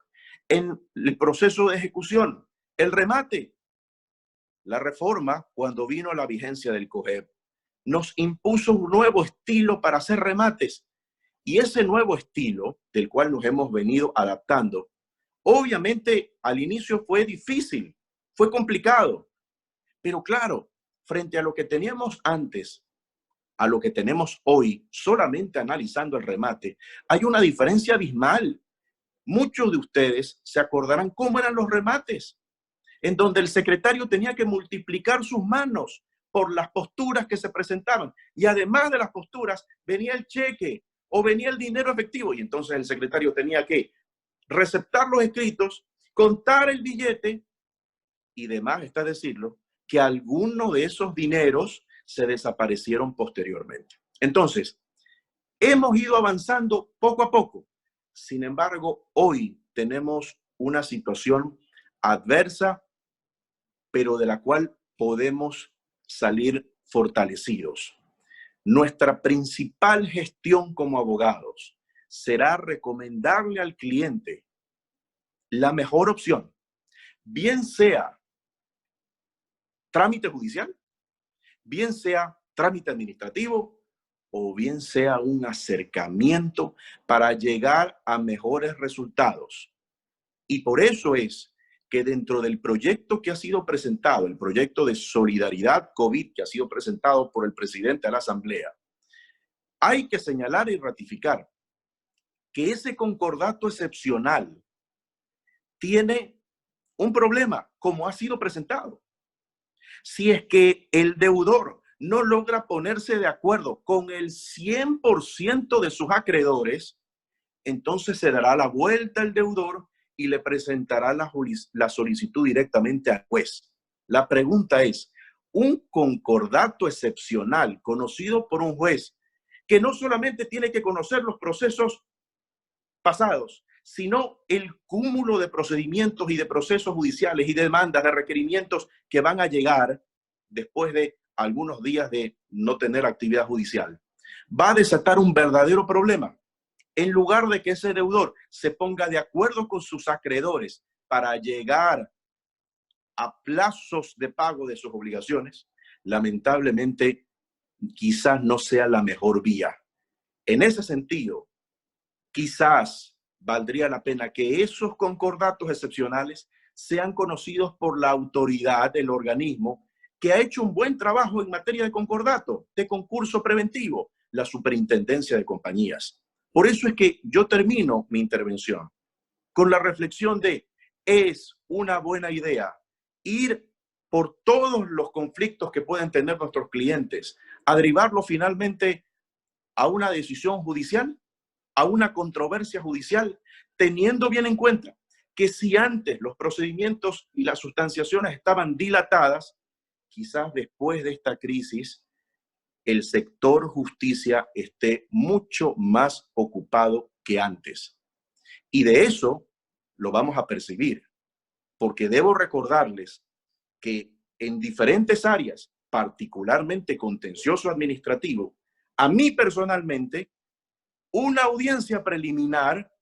C: En el proceso de ejecución, el remate. La reforma, cuando vino la vigencia del COGEP, nos impuso un nuevo estilo para hacer remates. Y ese nuevo estilo, del cual nos hemos venido adaptando, obviamente al inicio fue difícil, fue complicado. Pero claro, frente a lo que teníamos antes, a lo que tenemos hoy, solamente analizando el remate, hay una diferencia abismal. Muchos de ustedes se acordarán cómo eran los remates, en donde el secretario tenía que multiplicar sus manos por las posturas que se presentaban. Y además de las posturas, venía el cheque o venía el dinero efectivo. Y entonces el secretario tenía que receptar los escritos, contar el billete y demás, está decirlo, que algunos de esos dineros se desaparecieron posteriormente. Entonces, hemos ido avanzando poco a poco. Sin embargo, hoy tenemos una situación adversa, pero de la cual podemos salir fortalecidos. Nuestra principal gestión como abogados será recomendarle al cliente la mejor opción, bien sea trámite judicial, bien sea trámite administrativo o bien sea un acercamiento para llegar a mejores resultados. Y por eso es que dentro del proyecto que ha sido presentado, el proyecto de solidaridad COVID que ha sido presentado por el presidente de la Asamblea, hay que señalar y ratificar que ese concordato excepcional tiene un problema, como ha sido presentado. Si es que el deudor no logra ponerse de acuerdo con el 100% de sus acreedores, entonces se dará la vuelta al deudor y le presentará la solicitud directamente al juez. La pregunta es, un concordato excepcional conocido por un juez que no solamente tiene que conocer los procesos pasados, sino el cúmulo de procedimientos y de procesos judiciales y de demandas, de requerimientos que van a llegar después de algunos días de no tener actividad judicial, va a desatar un verdadero problema. En lugar de que ese deudor se ponga de acuerdo con sus acreedores para llegar a plazos de pago de sus obligaciones, lamentablemente quizás no sea la mejor vía. En ese sentido, quizás valdría la pena que esos concordatos excepcionales sean conocidos por la autoridad del organismo que ha hecho un buen trabajo en materia de concordato, de concurso preventivo, la Superintendencia de Compañías. Por eso es que yo termino mi intervención con la reflexión de, es una buena idea ir por todos los conflictos que pueden tener nuestros clientes, a derivarlo finalmente a una decisión judicial, a una controversia judicial, teniendo bien en cuenta que si antes los procedimientos y las sustanciaciones estaban dilatadas, quizás después de esta crisis, el sector justicia esté mucho más ocupado que antes. Y de eso lo vamos a percibir, porque debo recordarles que en diferentes áreas, particularmente contencioso administrativo, a mí personalmente, una audiencia preliminar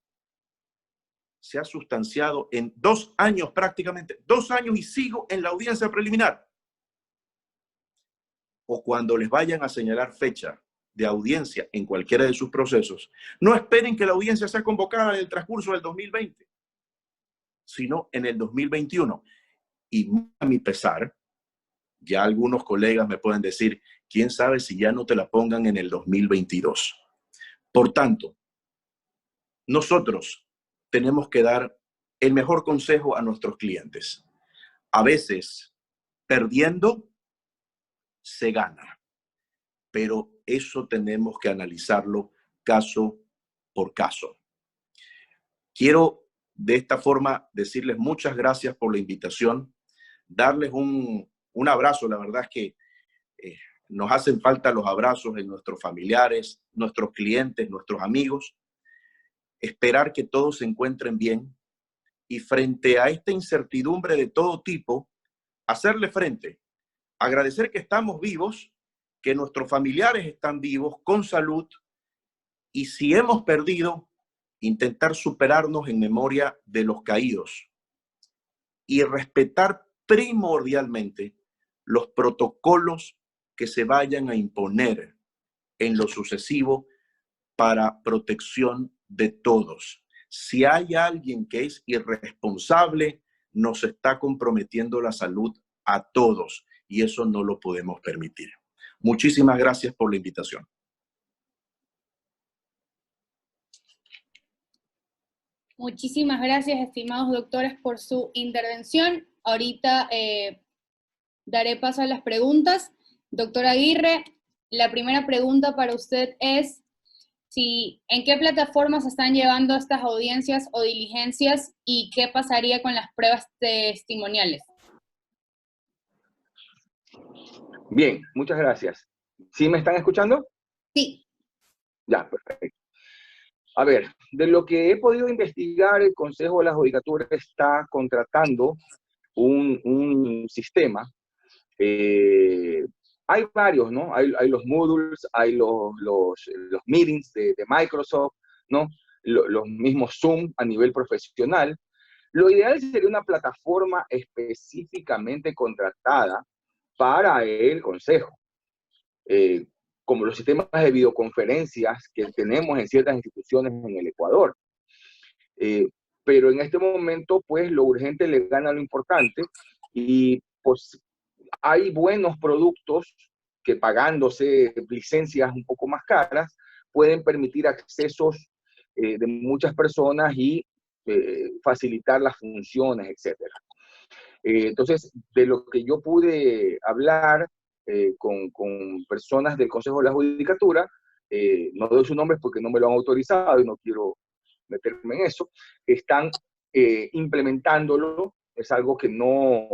C: se ha sustanciado en 2 años prácticamente, 2 años y sigo en la audiencia preliminar. O cuando les vayan a señalar fecha de audiencia en cualquiera de sus procesos, no esperen que la audiencia sea convocada en el transcurso del 2020, sino en el 2021. Y a mi pesar, ya algunos colegas me pueden decir, quién sabe si ya no te la pongan en el 2022. Por tanto, nosotros tenemos que dar el mejor consejo a nuestros clientes. A veces, perdiendo, se gana. Pero eso tenemos que analizarlo caso por caso. Quiero de esta forma decirles muchas gracias por la invitación, darles un abrazo. La verdad es que nos hacen falta los abrazos de nuestros familiares, nuestros clientes, nuestros amigos. Esperar que todos se encuentren bien y frente a esta incertidumbre de todo tipo, hacerle frente, agradecer que estamos vivos, que nuestros familiares están vivos, con salud, y si hemos perdido, intentar superarnos en memoria de los caídos y respetar primordialmente los protocolos que se vayan a imponer en lo sucesivo para protección de todos. Si hay alguien que es irresponsable, nos está comprometiendo la salud a todos y eso no lo podemos permitir. Muchísimas gracias por la invitación.
A: Muchísimas gracias, estimados doctores, por su intervención. Ahorita daré paso a las preguntas. Doctor Aguirre, la primera pregunta para usted es ¿en qué plataformas están llevando estas audiencias o diligencias y qué pasaría con las pruebas testimoniales?
B: Bien, muchas gracias. ¿Sí me están escuchando?
A: Sí.
B: Ya, perfecto. A ver, de lo que he podido investigar, el Consejo de la Judicatura está contratando un sistema. Hay varios, ¿no? Hay los Moodles, hay los meetings de Microsoft, ¿no? Los mismos Zoom a nivel profesional. Lo ideal sería una plataforma específicamente contratada para el Consejo. Como los sistemas de videoconferencias que tenemos en ciertas instituciones en el Ecuador. pero en este momento, pues lo urgente le gana lo importante y pues hay buenos productos que pagándose licencias un poco más caras pueden permitir accesos de muchas personas y facilitar las funciones, etcétera. Entonces, de lo que yo pude hablar con personas del Consejo de la Judicatura, no doy su nombre porque no me lo han autorizado y no quiero meterme en eso, están implementándolo, es algo que no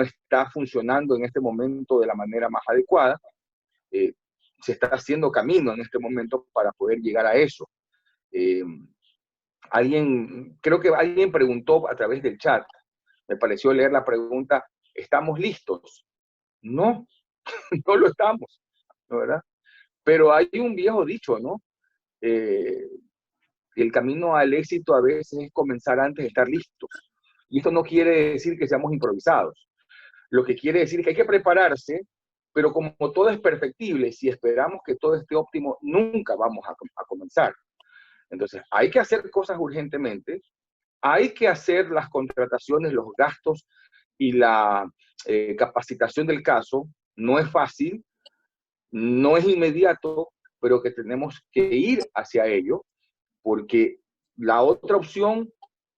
B: está funcionando en este momento de la manera más adecuada, se está haciendo camino en este momento para poder llegar a eso. Creo que alguien preguntó a través del chat, me pareció leer la pregunta, ¿estamos listos? No, no lo estamos, ¿no, verdad? Pero hay un viejo dicho, ¿no? El camino al éxito a veces es comenzar antes de estar listos. Y esto no quiere decir que seamos improvisados. Lo que quiere decir es que hay que prepararse, pero como todo es perfectible, si esperamos que todo esté óptimo, nunca vamos a comenzar. Entonces, hay que hacer cosas urgentemente, hay que hacer las contrataciones, los gastos y la capacitación del caso. No es fácil, no es inmediato, pero que tenemos que ir hacia ello, porque la otra opción,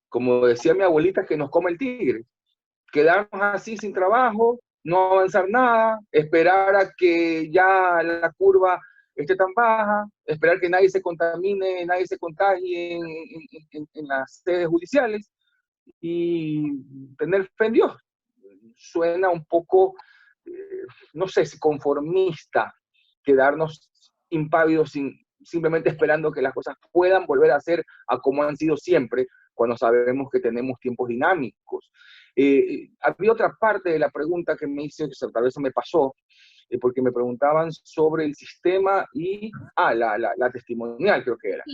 B: como decía mi abuelita, es que nos come el tigre. Quedarnos así sin trabajo, no avanzar nada, esperar a que ya la curva esté tan baja, esperar que nadie se contamine, nadie se contagie en las sedes judiciales y tener fe en Dios. Suena un poco, no sé, si conformista, quedarnos impávidos simplemente esperando que las cosas puedan volver a ser a como han sido siempre, cuando sabemos que tenemos tiempos dinámicos. Había otra parte de la pregunta que me hice, que tal vez se me pasó, porque me preguntaban sobre el sistema y, la testimonial creo que era.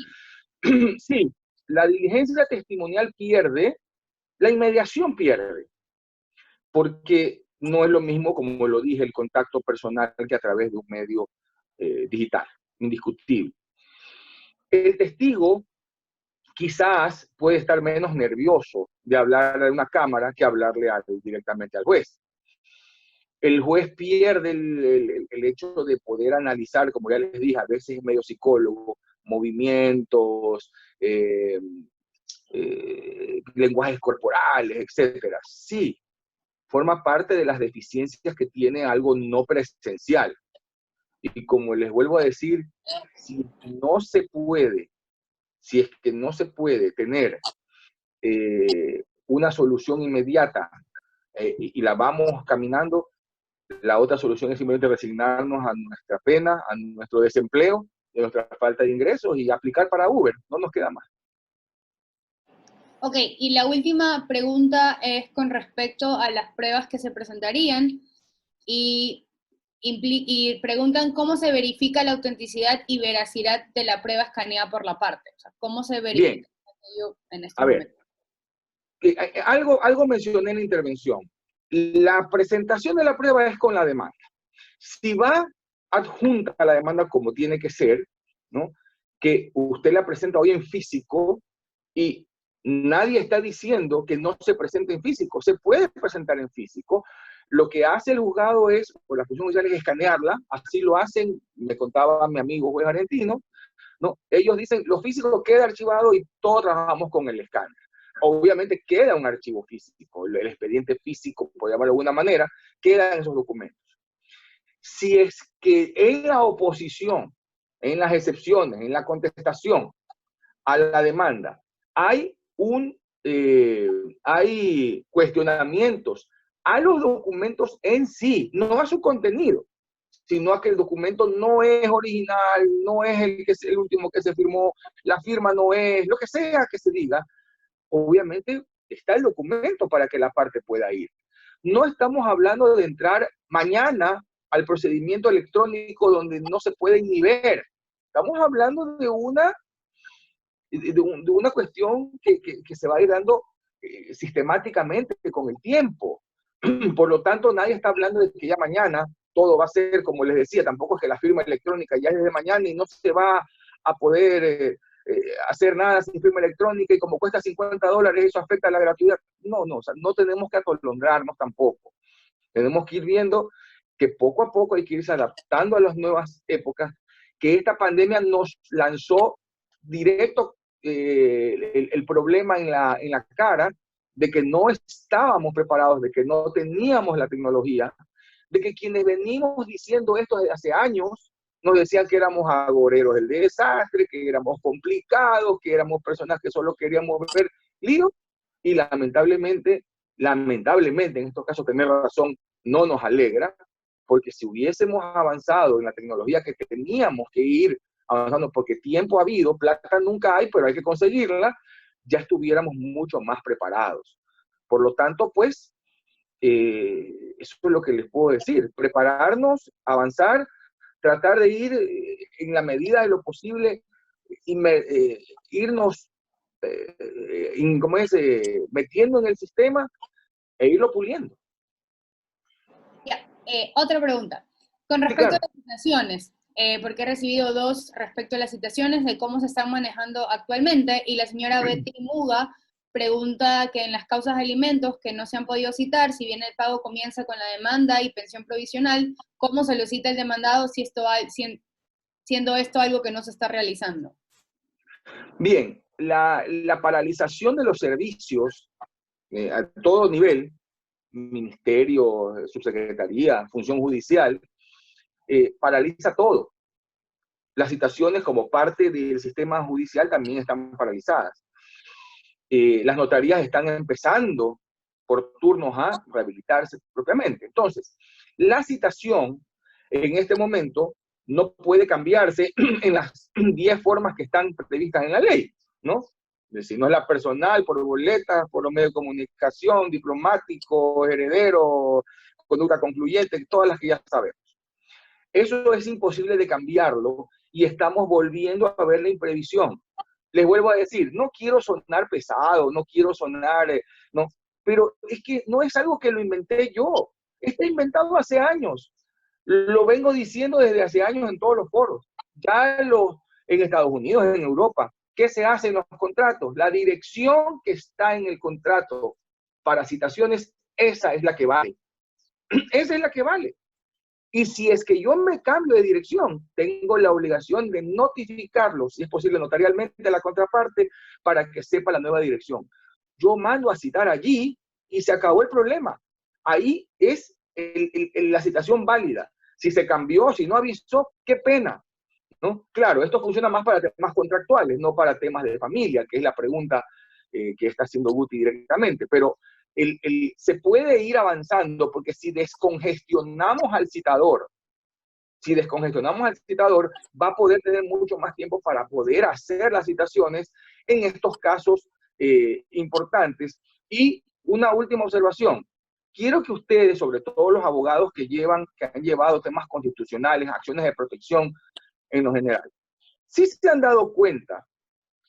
B: Sí, la diligencia testimonial pierde, la inmediación pierde, porque no es lo mismo, como lo dije, el contacto personal que a través de un medio digital, indiscutible. El testigo quizás puede estar menos nervioso de hablar a una cámara que hablarle directamente al juez. El juez pierde el hecho de poder analizar, como ya les dije, a veces es medio psicólogo, movimientos, lenguajes corporales, etcétera. Sí, forma parte de las deficiencias que tiene algo no presencial. Y como les vuelvo a decir, si es que no se puede tener una solución inmediata y la vamos caminando, la otra solución es simplemente resignarnos a nuestra pena, a nuestro desempleo, a nuestra falta de ingresos y aplicar para Uber. No nos queda más.
A: Ok, y la última pregunta es con respecto a las pruebas que se presentarían y preguntan cómo se verifica la autenticidad y veracidad de la prueba escaneada por la parte. O sea, ¿cómo se verifica aquello en este momento?
B: Algo mencioné en la intervención. La presentación de la prueba es con la demanda. Si va adjunta a la demanda como tiene que ser, ¿no? Que usted la presenta hoy en físico y nadie está diciendo que no se presente en físico, se puede presentar en físico. Lo que hace el juzgado es, por la función judicial, es escanearla, así lo hacen, me contaba mi amigo juez argentino, ¿no? Ellos dicen, lo físico queda archivado y todos trabajamos con el escáner. Obviamente queda un archivo físico, el expediente físico, por llamarlo de alguna manera, queda en esos documentos. Si es que en la oposición, en las excepciones, en la contestación a la demanda, hay cuestionamientos a los documentos en sí, no a su contenido, sino a que el documento no es original, no es el último que se firmó, la firma no es, lo que sea que se diga, obviamente está el documento para que la parte pueda ir. No estamos hablando de entrar mañana al procedimiento electrónico donde no se puede ni ver. Estamos hablando de una cuestión que se va a ir dando sistemáticamente con el tiempo. Por lo tanto, nadie está hablando de que ya mañana todo va a ser, como les decía, tampoco es que la firma electrónica ya es desde mañana y no se va a poder hacer nada sin firma electrónica y como cuesta $50, eso afecta a la gratuidad. No, o sea, no tenemos que atolondrarnos tampoco. Tenemos que ir viendo que poco a poco hay que irse adaptando a las nuevas épocas, que esta pandemia nos lanzó directo el problema en la cara de que no estábamos preparados, de que no teníamos la tecnología, de que quienes venimos diciendo esto desde hace años nos decían que éramos agoreros del desastre, que éramos complicados, que éramos personas que solo queríamos ver lío, y lamentablemente, en estos casos tener razón no nos alegra, porque si hubiésemos avanzado en la tecnología que teníamos que ir avanzando, porque tiempo ha habido, plata nunca hay, pero hay que conseguirla, ya estuviéramos mucho más preparados. Por lo tanto, pues, eso es lo que les puedo decir, prepararnos, avanzar, tratar de ir en la medida de lo posible, irnos metiendo en el sistema e irlo puliendo.
A: Otra pregunta. Con respecto a las citaciones, porque he recibido dos respecto a las citaciones de cómo se están manejando actualmente, y la señora Betty Muga pregunta que en las causas de alimentos que no se han podido citar, si bien el pago comienza con la demanda y pensión provisional, ¿cómo se lo cita el demandado siendo esto algo que no se está realizando?
B: Bien, la paralización de los servicios a todo nivel, ministerio, subsecretaría, función judicial, paraliza todo. Las citaciones como parte del sistema judicial también están paralizadas. Las notarías están empezando por turnos a rehabilitarse propiamente. Entonces, la citación en este momento no puede cambiarse en las 10 formas que están previstas en la ley, ¿no? Si no es la personal, por boletas, por los medios de comunicación, diplomático, heredero, conducta concluyente, todas las que ya sabemos. Eso es imposible de cambiarlo y estamos volviendo a ver la imprevisión. Les vuelvo a decir, no quiero sonar pesado, no quiero sonar, no, pero es que no es algo que lo inventé yo, está inventado hace años. Lo vengo diciendo desde hace años en todos los foros. Ya en Estados Unidos, en Europa, ¿qué se hace en los contratos? La dirección que está en el contrato para citaciones, esa es la que vale. Esa es la que vale. Y si es que yo me cambio de dirección, tengo la obligación de notificarlo, si es posible notarialmente, a la contraparte para que sepa la nueva dirección. Yo mando a citar allí y se acabó el problema. Ahí es la citación válida. Si se cambió, si no avisó, qué pena, ¿no? Claro, esto funciona más para temas contractuales, no para temas de familia, que es la pregunta que está haciendo Guti directamente, pero se puede ir avanzando porque si descongestionamos al citador, va a poder tener mucho más tiempo para poder hacer las citaciones en estos casos importantes. Y una última observación. Quiero que ustedes, sobre todo los abogados que han llevado temas constitucionales, acciones de protección en lo general, sí se han dado cuenta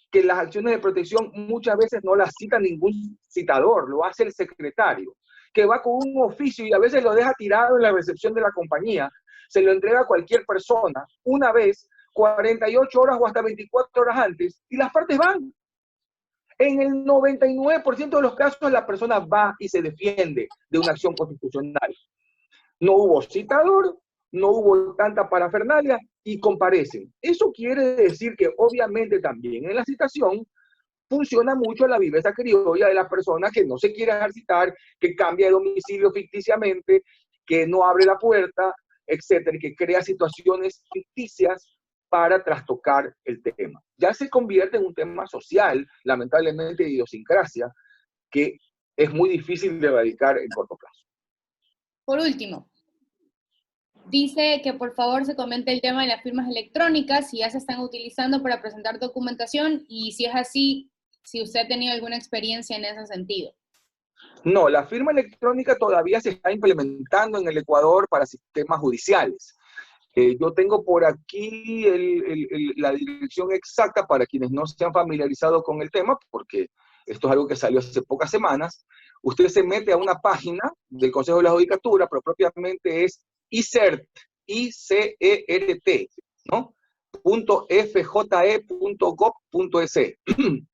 B: que las acciones de protección muchas veces no las cita ningún citador, lo hace el secretario, que va con un oficio y a veces lo deja tirado en la recepción de la compañía, se lo entrega a cualquier persona, una vez, 48 horas o hasta 24 horas antes, y las partes van. En el 99% de los casos la persona va y se defiende de una acción constitucional. No hubo citador, no hubo tanta parafernalia y comparecen. Eso quiere decir que obviamente también en la citación funciona mucho la viveza criolla de la persona que no se quiere dejar citar, que cambia de domicilio ficticiamente, que no abre la puerta, etcétera, y que crea situaciones ficticias para trastocar el tema. Ya se convierte en un tema social, lamentablemente de idiosincrasia, que es muy difícil de erradicar en corto plazo.
A: Por último, dice que por favor se comente el tema de las firmas electrónicas, si ya se están utilizando para presentar documentación y si es así, si usted ha tenido alguna experiencia en ese sentido.
B: No, la firma electrónica todavía se está implementando en el Ecuador para sistemas judiciales. Yo tengo por aquí la dirección exacta para quienes no se han familiarizado con el tema, porque esto es algo que salió hace pocas semanas. Usted se mete a una página del Consejo de la Judicatura, pero propiamente es ICERT, ICERT, ¿no? .fje.gov.es.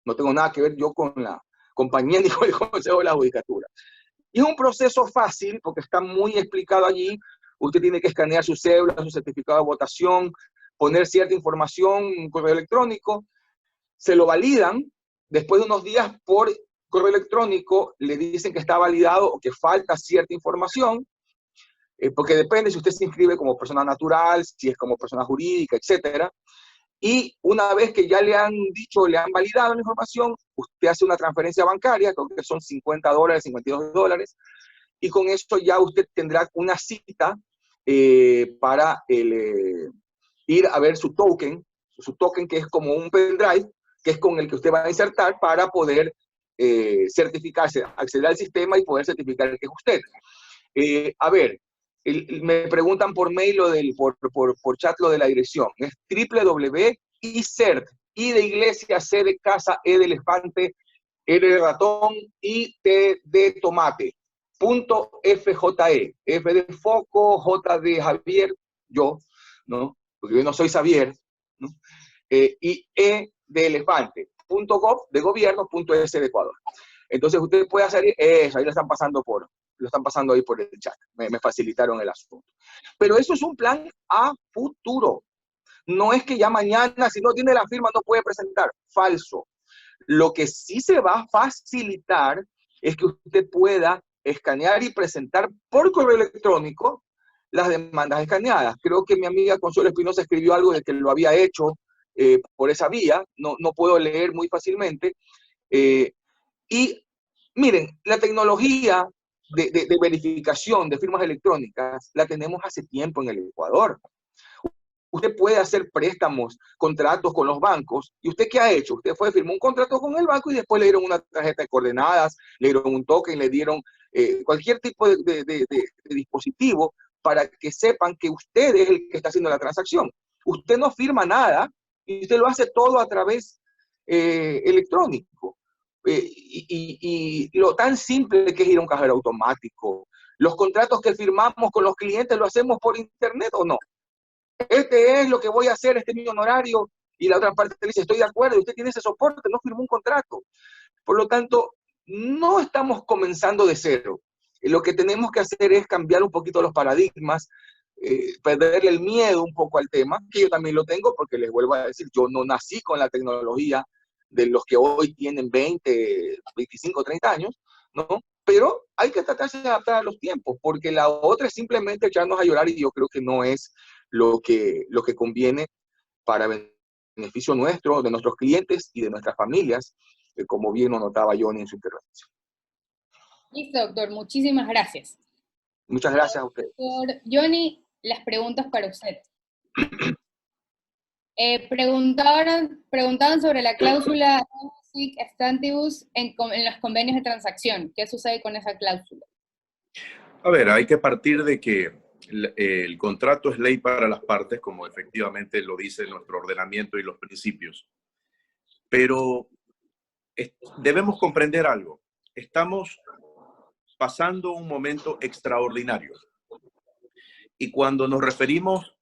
B: No tengo nada que ver yo con la compañía ni con el Consejo de la Judicatura. Y es un proceso fácil porque está muy explicado allí. Usted tiene que escanear su cédula, su certificado de votación, poner cierta información, un correo electrónico, se lo validan, después de unos días por correo electrónico le dicen que está validado o que falta cierta información, porque depende si usted se inscribe como persona natural, si es como persona jurídica, etcétera. Y una vez que ya le han dicho, le han validado la información, usted hace una transferencia bancaria, creo que son $50, $52, y con eso ya usted tendrá una cita para ir a ver su token que es como un pendrive, que es con el que usted va a insertar para poder certificarse, acceder al sistema y poder certificar que es usted. A ver, me preguntan por mail por chat lo de la dirección. Es www.icert, I de iglesia, C de casa, E de elefante, R de ratón, I de tomate, .fje, F de foco, J de Javier, yo, ¿no? Porque yo no soy Xavier, ¿no? Y E de elefante, .gov de gobierno, .es de Ecuador. Entonces usted puede hacer eso, ahí lo están pasando ahí por el chat, me facilitaron el asunto. Pero eso es un plan a futuro. No es que ya mañana, si no tiene la firma, no puede presentar. Falso. Lo que sí se va a facilitar es que usted pueda escanear y presentar por correo electrónico las demandas escaneadas. Creo que mi amiga Consuelo Espinosa escribió algo de que lo había hecho por esa vía. No puedo leer muy fácilmente. Y miren, la tecnología de verificación de firmas electrónicas la tenemos hace tiempo en el Ecuador. Usted puede hacer préstamos, contratos con los bancos. ¿Y usted qué ha hecho? Usted firmó un contrato con el banco y después le dieron una tarjeta de coordenadas, le dieron un token, le dieron cualquier tipo de dispositivo para que sepan que usted es el que está haciendo la transacción. Usted no firma nada y usted lo hace todo a través electrónico. Y lo tan simple que es ir a un cajero automático. Los contratos que firmamos con los clientes lo hacemos por internet o no. Este es lo que voy a hacer, este es mi honorario, y la otra parte dice, estoy de acuerdo, usted tiene ese soporte, no firmó un contrato. Por lo tanto, no estamos comenzando de cero. Lo que tenemos que hacer es cambiar un poquito los paradigmas, perderle el miedo un poco al tema, que yo también lo tengo, porque les vuelvo a decir, yo no nací con la tecnología de los que hoy tienen 20, 25, 30 años, ¿no? Pero hay que tratarse de adaptar a los tiempos, porque la otra es simplemente echarnos a llorar y yo creo que no es lo que conviene para beneficio nuestro, de nuestros clientes y de nuestras familias, como bien lo notaba Johnny en su intervención.
A: Listo, doctor. Muchísimas gracias.
B: Muchas gracias a usted.
A: Doctor Johnny, las preguntas para usted. Preguntaban sobre la cláusula sic stantibus en los convenios de transacción. ¿Qué sucede con esa cláusula?
C: A ver, hay que partir de que el contrato es ley para las partes, como efectivamente lo dice nuestro ordenamiento y los principios. Pero debemos comprender algo. Estamos pasando un momento extraordinario. Y cuando nos referimos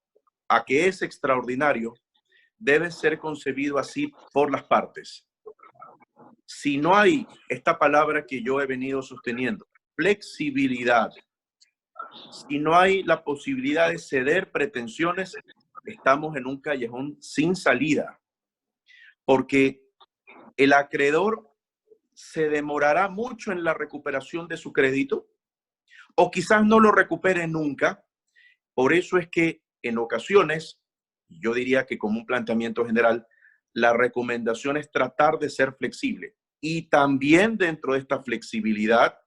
C: a que es extraordinario, debe ser concebido así por las partes. Si no hay esta palabra que yo he venido sosteniendo, flexibilidad, si no hay la posibilidad de ceder pretensiones, estamos en un callejón sin salida, porque el acreedor se demorará mucho en la recuperación de su crédito o quizás no lo recupere nunca. Por eso es que en ocasiones, yo diría que como un planteamiento general, la recomendación es tratar de ser flexible y también dentro de esta flexibilidad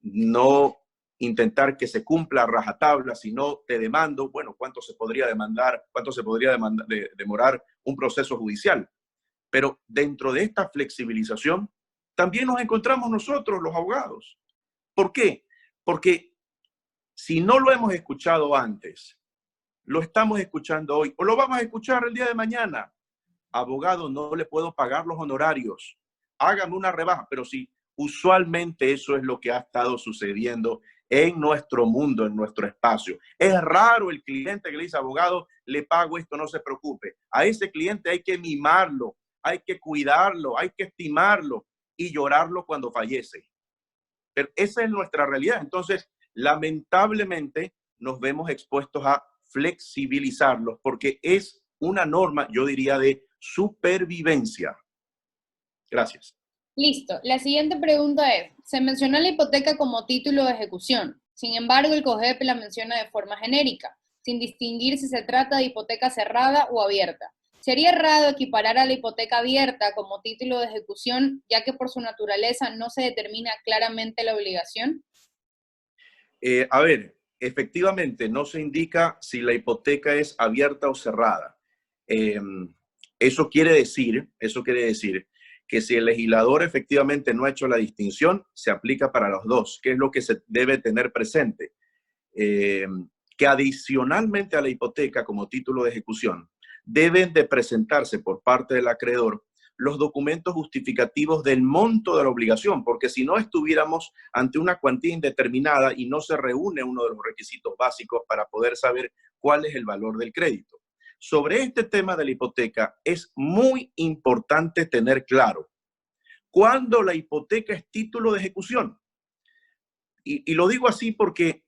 C: no intentar que se cumpla a rajatabla, sino te demando, bueno, ¿cuánto se podría demandar? ¿Cuánto se podría demorar un proceso judicial? Pero dentro de esta flexibilización también nos encontramos nosotros, los abogados. ¿Por qué? Porque si no lo hemos escuchado antes, lo estamos escuchando hoy o lo vamos a escuchar el día de mañana. Abogado, no le puedo pagar los honorarios. Hágame una rebaja, pero sí, usualmente eso es lo que ha estado sucediendo en nuestro mundo, en nuestro espacio. Es raro el cliente que le dice, abogado, le pago esto, no se preocupe. A ese cliente hay que mimarlo, hay que cuidarlo, hay que estimarlo y llorarlo cuando fallece. Pero esa es nuestra realidad. Entonces, lamentablemente, nos vemos expuestos a flexibilizarlos porque es una norma, yo diría, de supervivencia. Gracias.
A: Listo. La siguiente pregunta es, se mencionó la hipoteca como título de ejecución. Sin embargo, el COGEP la menciona de forma genérica, sin distinguir si se trata de hipoteca cerrada o abierta. ¿Sería errado equiparar a la hipoteca abierta como título de ejecución, ya que por su naturaleza no se determina claramente la obligación?
C: A ver, efectivamente, no se indica si la hipoteca es abierta o cerrada. Eso quiere decir que si el legislador efectivamente no ha hecho la distinción, se aplica para los dos, que es lo que se debe tener presente. Que adicionalmente a la hipoteca como título de ejecución, deben de presentarse por parte del acreedor los documentos justificativos del monto de la obligación, porque si no estuviéramos ante una cuantía indeterminada y no se reúne uno de los requisitos básicos para poder saber cuál es el valor del crédito. Sobre este tema de la hipoteca es muy importante tener claro cuándo la hipoteca es título de ejecución. Y lo digo así porque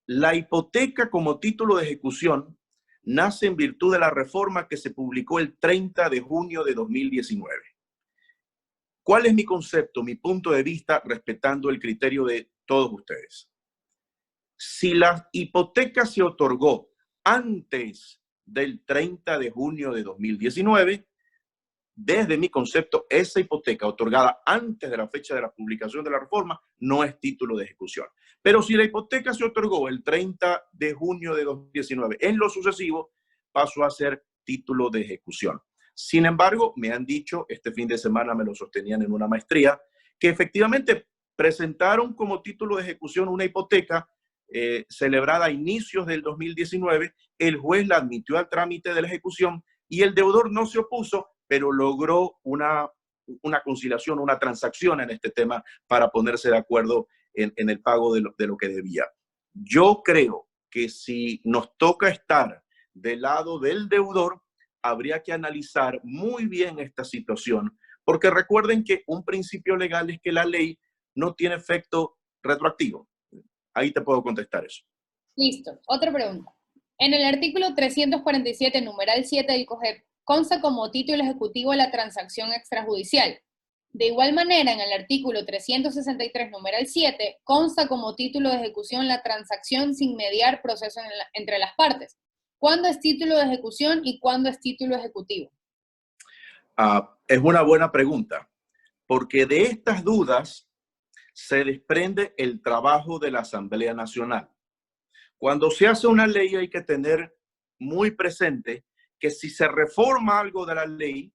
C: la hipoteca como título de ejecución nace en virtud de la reforma que se publicó el 30 de junio de 2019. ¿Cuál es mi concepto, mi punto de vista, respetando el criterio de todos ustedes? Si la hipoteca se otorgó antes del 30 de junio de 2019, desde mi concepto, esa hipoteca otorgada antes de la fecha de la publicación de la reforma no es título de ejecución. Pero si la hipoteca se otorgó el 30 de junio de 2019, en lo sucesivo pasó a ser título de ejecución. Sin embargo, me han dicho, este fin de semana me lo sostenían en una maestría, que efectivamente presentaron como título de ejecución una hipoteca celebrada a inicios del 2019, el juez la admitió al trámite de la ejecución y el deudor no se opuso, pero logró una conciliación, una transacción en este tema para ponerse de acuerdo en el pago de lo que debía. Yo creo que si nos toca estar del lado del deudor, habría que analizar muy bien esta situación, porque recuerden que un principio legal es que la ley no tiene efecto retroactivo. Ahí te puedo contestar eso.
A: Listo. Otra pregunta. En el artículo 347, numeral 7 del COGEP, consta como título ejecutivo la transacción extrajudicial. De igual manera, en el artículo 363, numeral 7, consta como título de ejecución la transacción sin mediar proceso entre las partes. ¿Cuándo es título de ejecución y cuándo es título ejecutivo?
C: Es una buena pregunta, porque de estas dudas se desprende el trabajo de la Asamblea Nacional. Cuando se hace una ley hay que tener muy presente que si se reforma algo de la ley,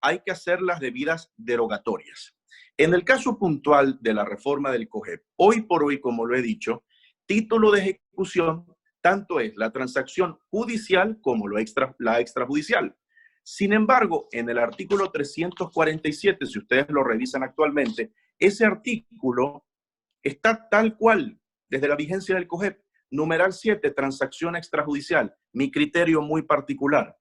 C: hay que hacer las debidas derogatorias. En el caso puntual de la reforma del COGEP, hoy por hoy, como lo he dicho, título de ejecución tanto es la transacción judicial como la extrajudicial. Sin embargo, en el artículo 347, si ustedes lo revisan actualmente, ese artículo está tal cual desde la vigencia del COGEP. Numeral 7, transacción extrajudicial. Mi criterio muy particular,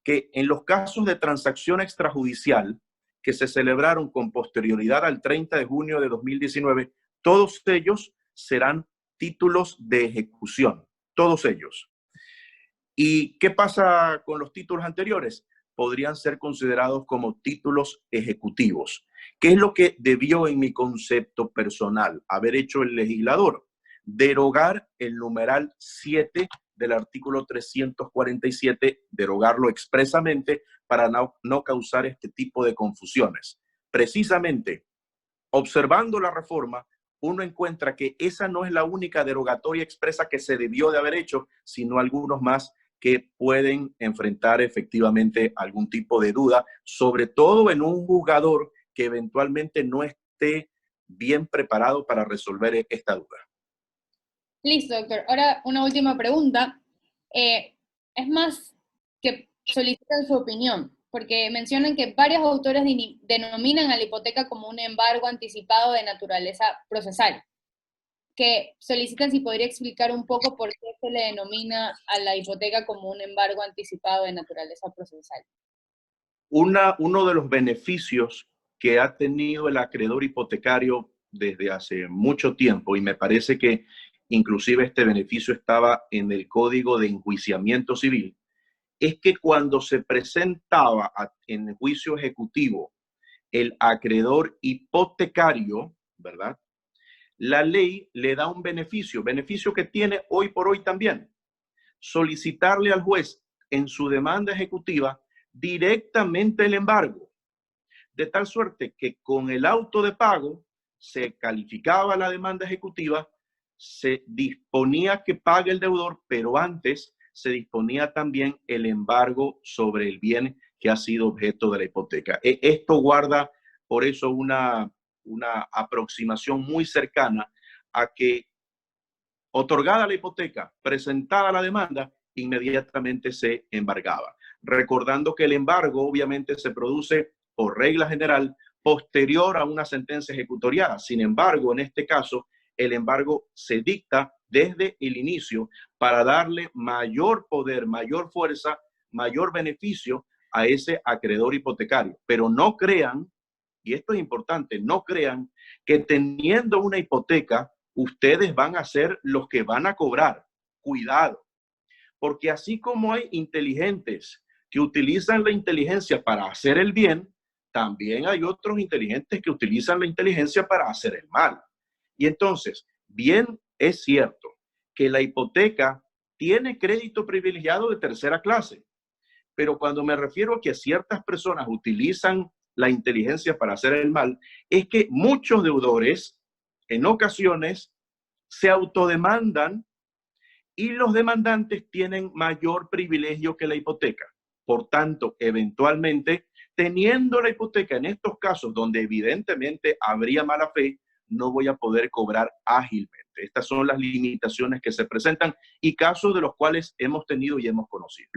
C: que en los casos de transacción extrajudicial que se celebraron con posterioridad al 30 de junio de 2019, todos ellos serán títulos de ejecución, todos ellos. ¿Y qué pasa con los títulos anteriores? Podrían ser considerados como títulos ejecutivos. ¿Qué es lo que debió en mi concepto personal haber hecho el legislador? Derogar el numeral 7 del artículo 347, derogarlo expresamente para no causar este tipo de confusiones. Precisamente, observando la reforma, uno encuentra que esa no es la única derogatoria expresa que se debió de haber hecho, sino algunos más que pueden enfrentar efectivamente algún tipo de duda, sobre todo en un juzgador que eventualmente no esté bien preparado para resolver esta duda.
A: Listo, doctor. Ahora una última pregunta. Es más que solicitan su opinión, porque mencionan que varios autores denominan a la hipoteca como un embargo anticipado de naturaleza procesal. que solicitan si podría explicar un poco por qué se le denomina a la hipoteca como un embargo anticipado de naturaleza procesal.
C: Uno de los beneficios que ha tenido el acreedor hipotecario desde hace mucho tiempo, y me parece que inclusive este beneficio estaba en el Código de Enjuiciamiento Civil, es que cuando se presentaba en juicio ejecutivo el acreedor hipotecario, ¿verdad? La ley le da un beneficio que tiene hoy por hoy también. Solicitarle al juez en su demanda ejecutiva directamente el embargo, de tal suerte que con el auto de pago se calificaba la demanda ejecutiva, se disponía que pague el deudor, pero antes se disponía también el embargo sobre el bien que ha sido objeto de la hipoteca. Esto guarda por eso una aproximación muy cercana a que, otorgada la hipoteca, presentada la demanda, inmediatamente se embargaba. Recordando que el embargo obviamente se produce por regla general posterior a una sentencia ejecutoriada. Sin embargo, en este caso, el embargo se dicta desde el inicio para darle mayor poder, mayor fuerza, mayor beneficio a ese acreedor hipotecario. Pero no crean, y esto es importante, no crean que teniendo una hipoteca, ustedes van a ser los que van a cobrar. Cuidado, porque así como hay inteligentes que utilizan la inteligencia para hacer el bien, también hay otros inteligentes que utilizan la inteligencia para hacer el mal. Y entonces, bien es cierto que la hipoteca tiene crédito privilegiado de tercera clase, pero cuando me refiero a que ciertas personas utilizan la inteligencia para hacer el mal, es que muchos deudores en ocasiones se autodemandan y los demandantes tienen mayor privilegio que la hipoteca. Por tanto, eventualmente, teniendo la hipoteca en estos casos donde evidentemente habría mala fe, no voy a poder cobrar ágilmente. Estas son las limitaciones que se presentan y casos de los cuales hemos tenido y hemos conocido.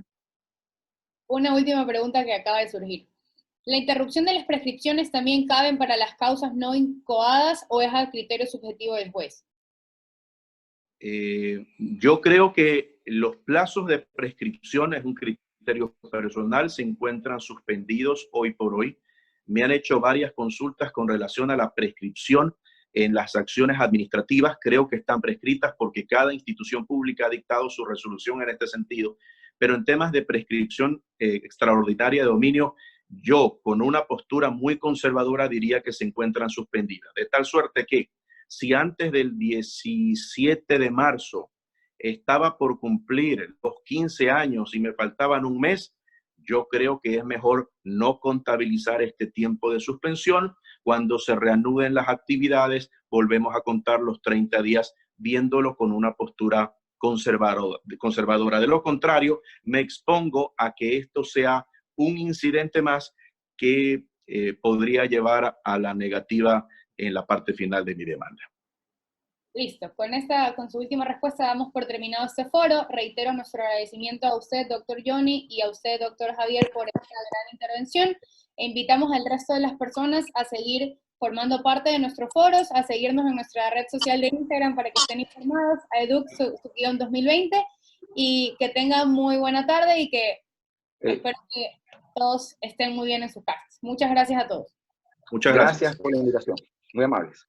A: Una última pregunta que acaba de surgir. ¿La interrupción de las prescripciones también caben para las causas no incoadas o es al criterio subjetivo del juez?
C: Yo creo que los plazos de prescripción es un criterio personal, se encuentran suspendidos hoy por hoy. Me han hecho varias consultas con relación a la prescripción en las acciones administrativas. Creo que están prescritas porque cada institución pública ha dictado su resolución en este sentido. Pero en temas de prescripción extraordinaria de dominio, yo con una postura muy conservadora diría que se encuentran suspendidas. De tal suerte que si antes del 17 de marzo estaba por cumplir los 15 años y me faltaban un mes, yo creo que es mejor no contabilizar este tiempo de suspensión. Cuando se reanuden las actividades, volvemos a contar los 30 días, viéndolo con una postura conservadora. De lo contrario, me expongo a que esto sea un incidente más que podría llevar a la negativa en la parte final de mi demanda.
A: Listo, con su última respuesta damos por terminado este foro. Reitero nuestro agradecimiento a usted, doctor Johnny, y a usted, doctor Javier, por esta gran intervención. E invitamos al resto de las personas a seguir formando parte de nuestros foros, a seguirnos en nuestra red social de Instagram para que estén informados, a Educ-2020, y que tengan muy buena tarde y que espero que todos estén muy bien en sus casas. Muchas gracias a todos.
C: Muchas
B: gracias por la invitación. Muy amables.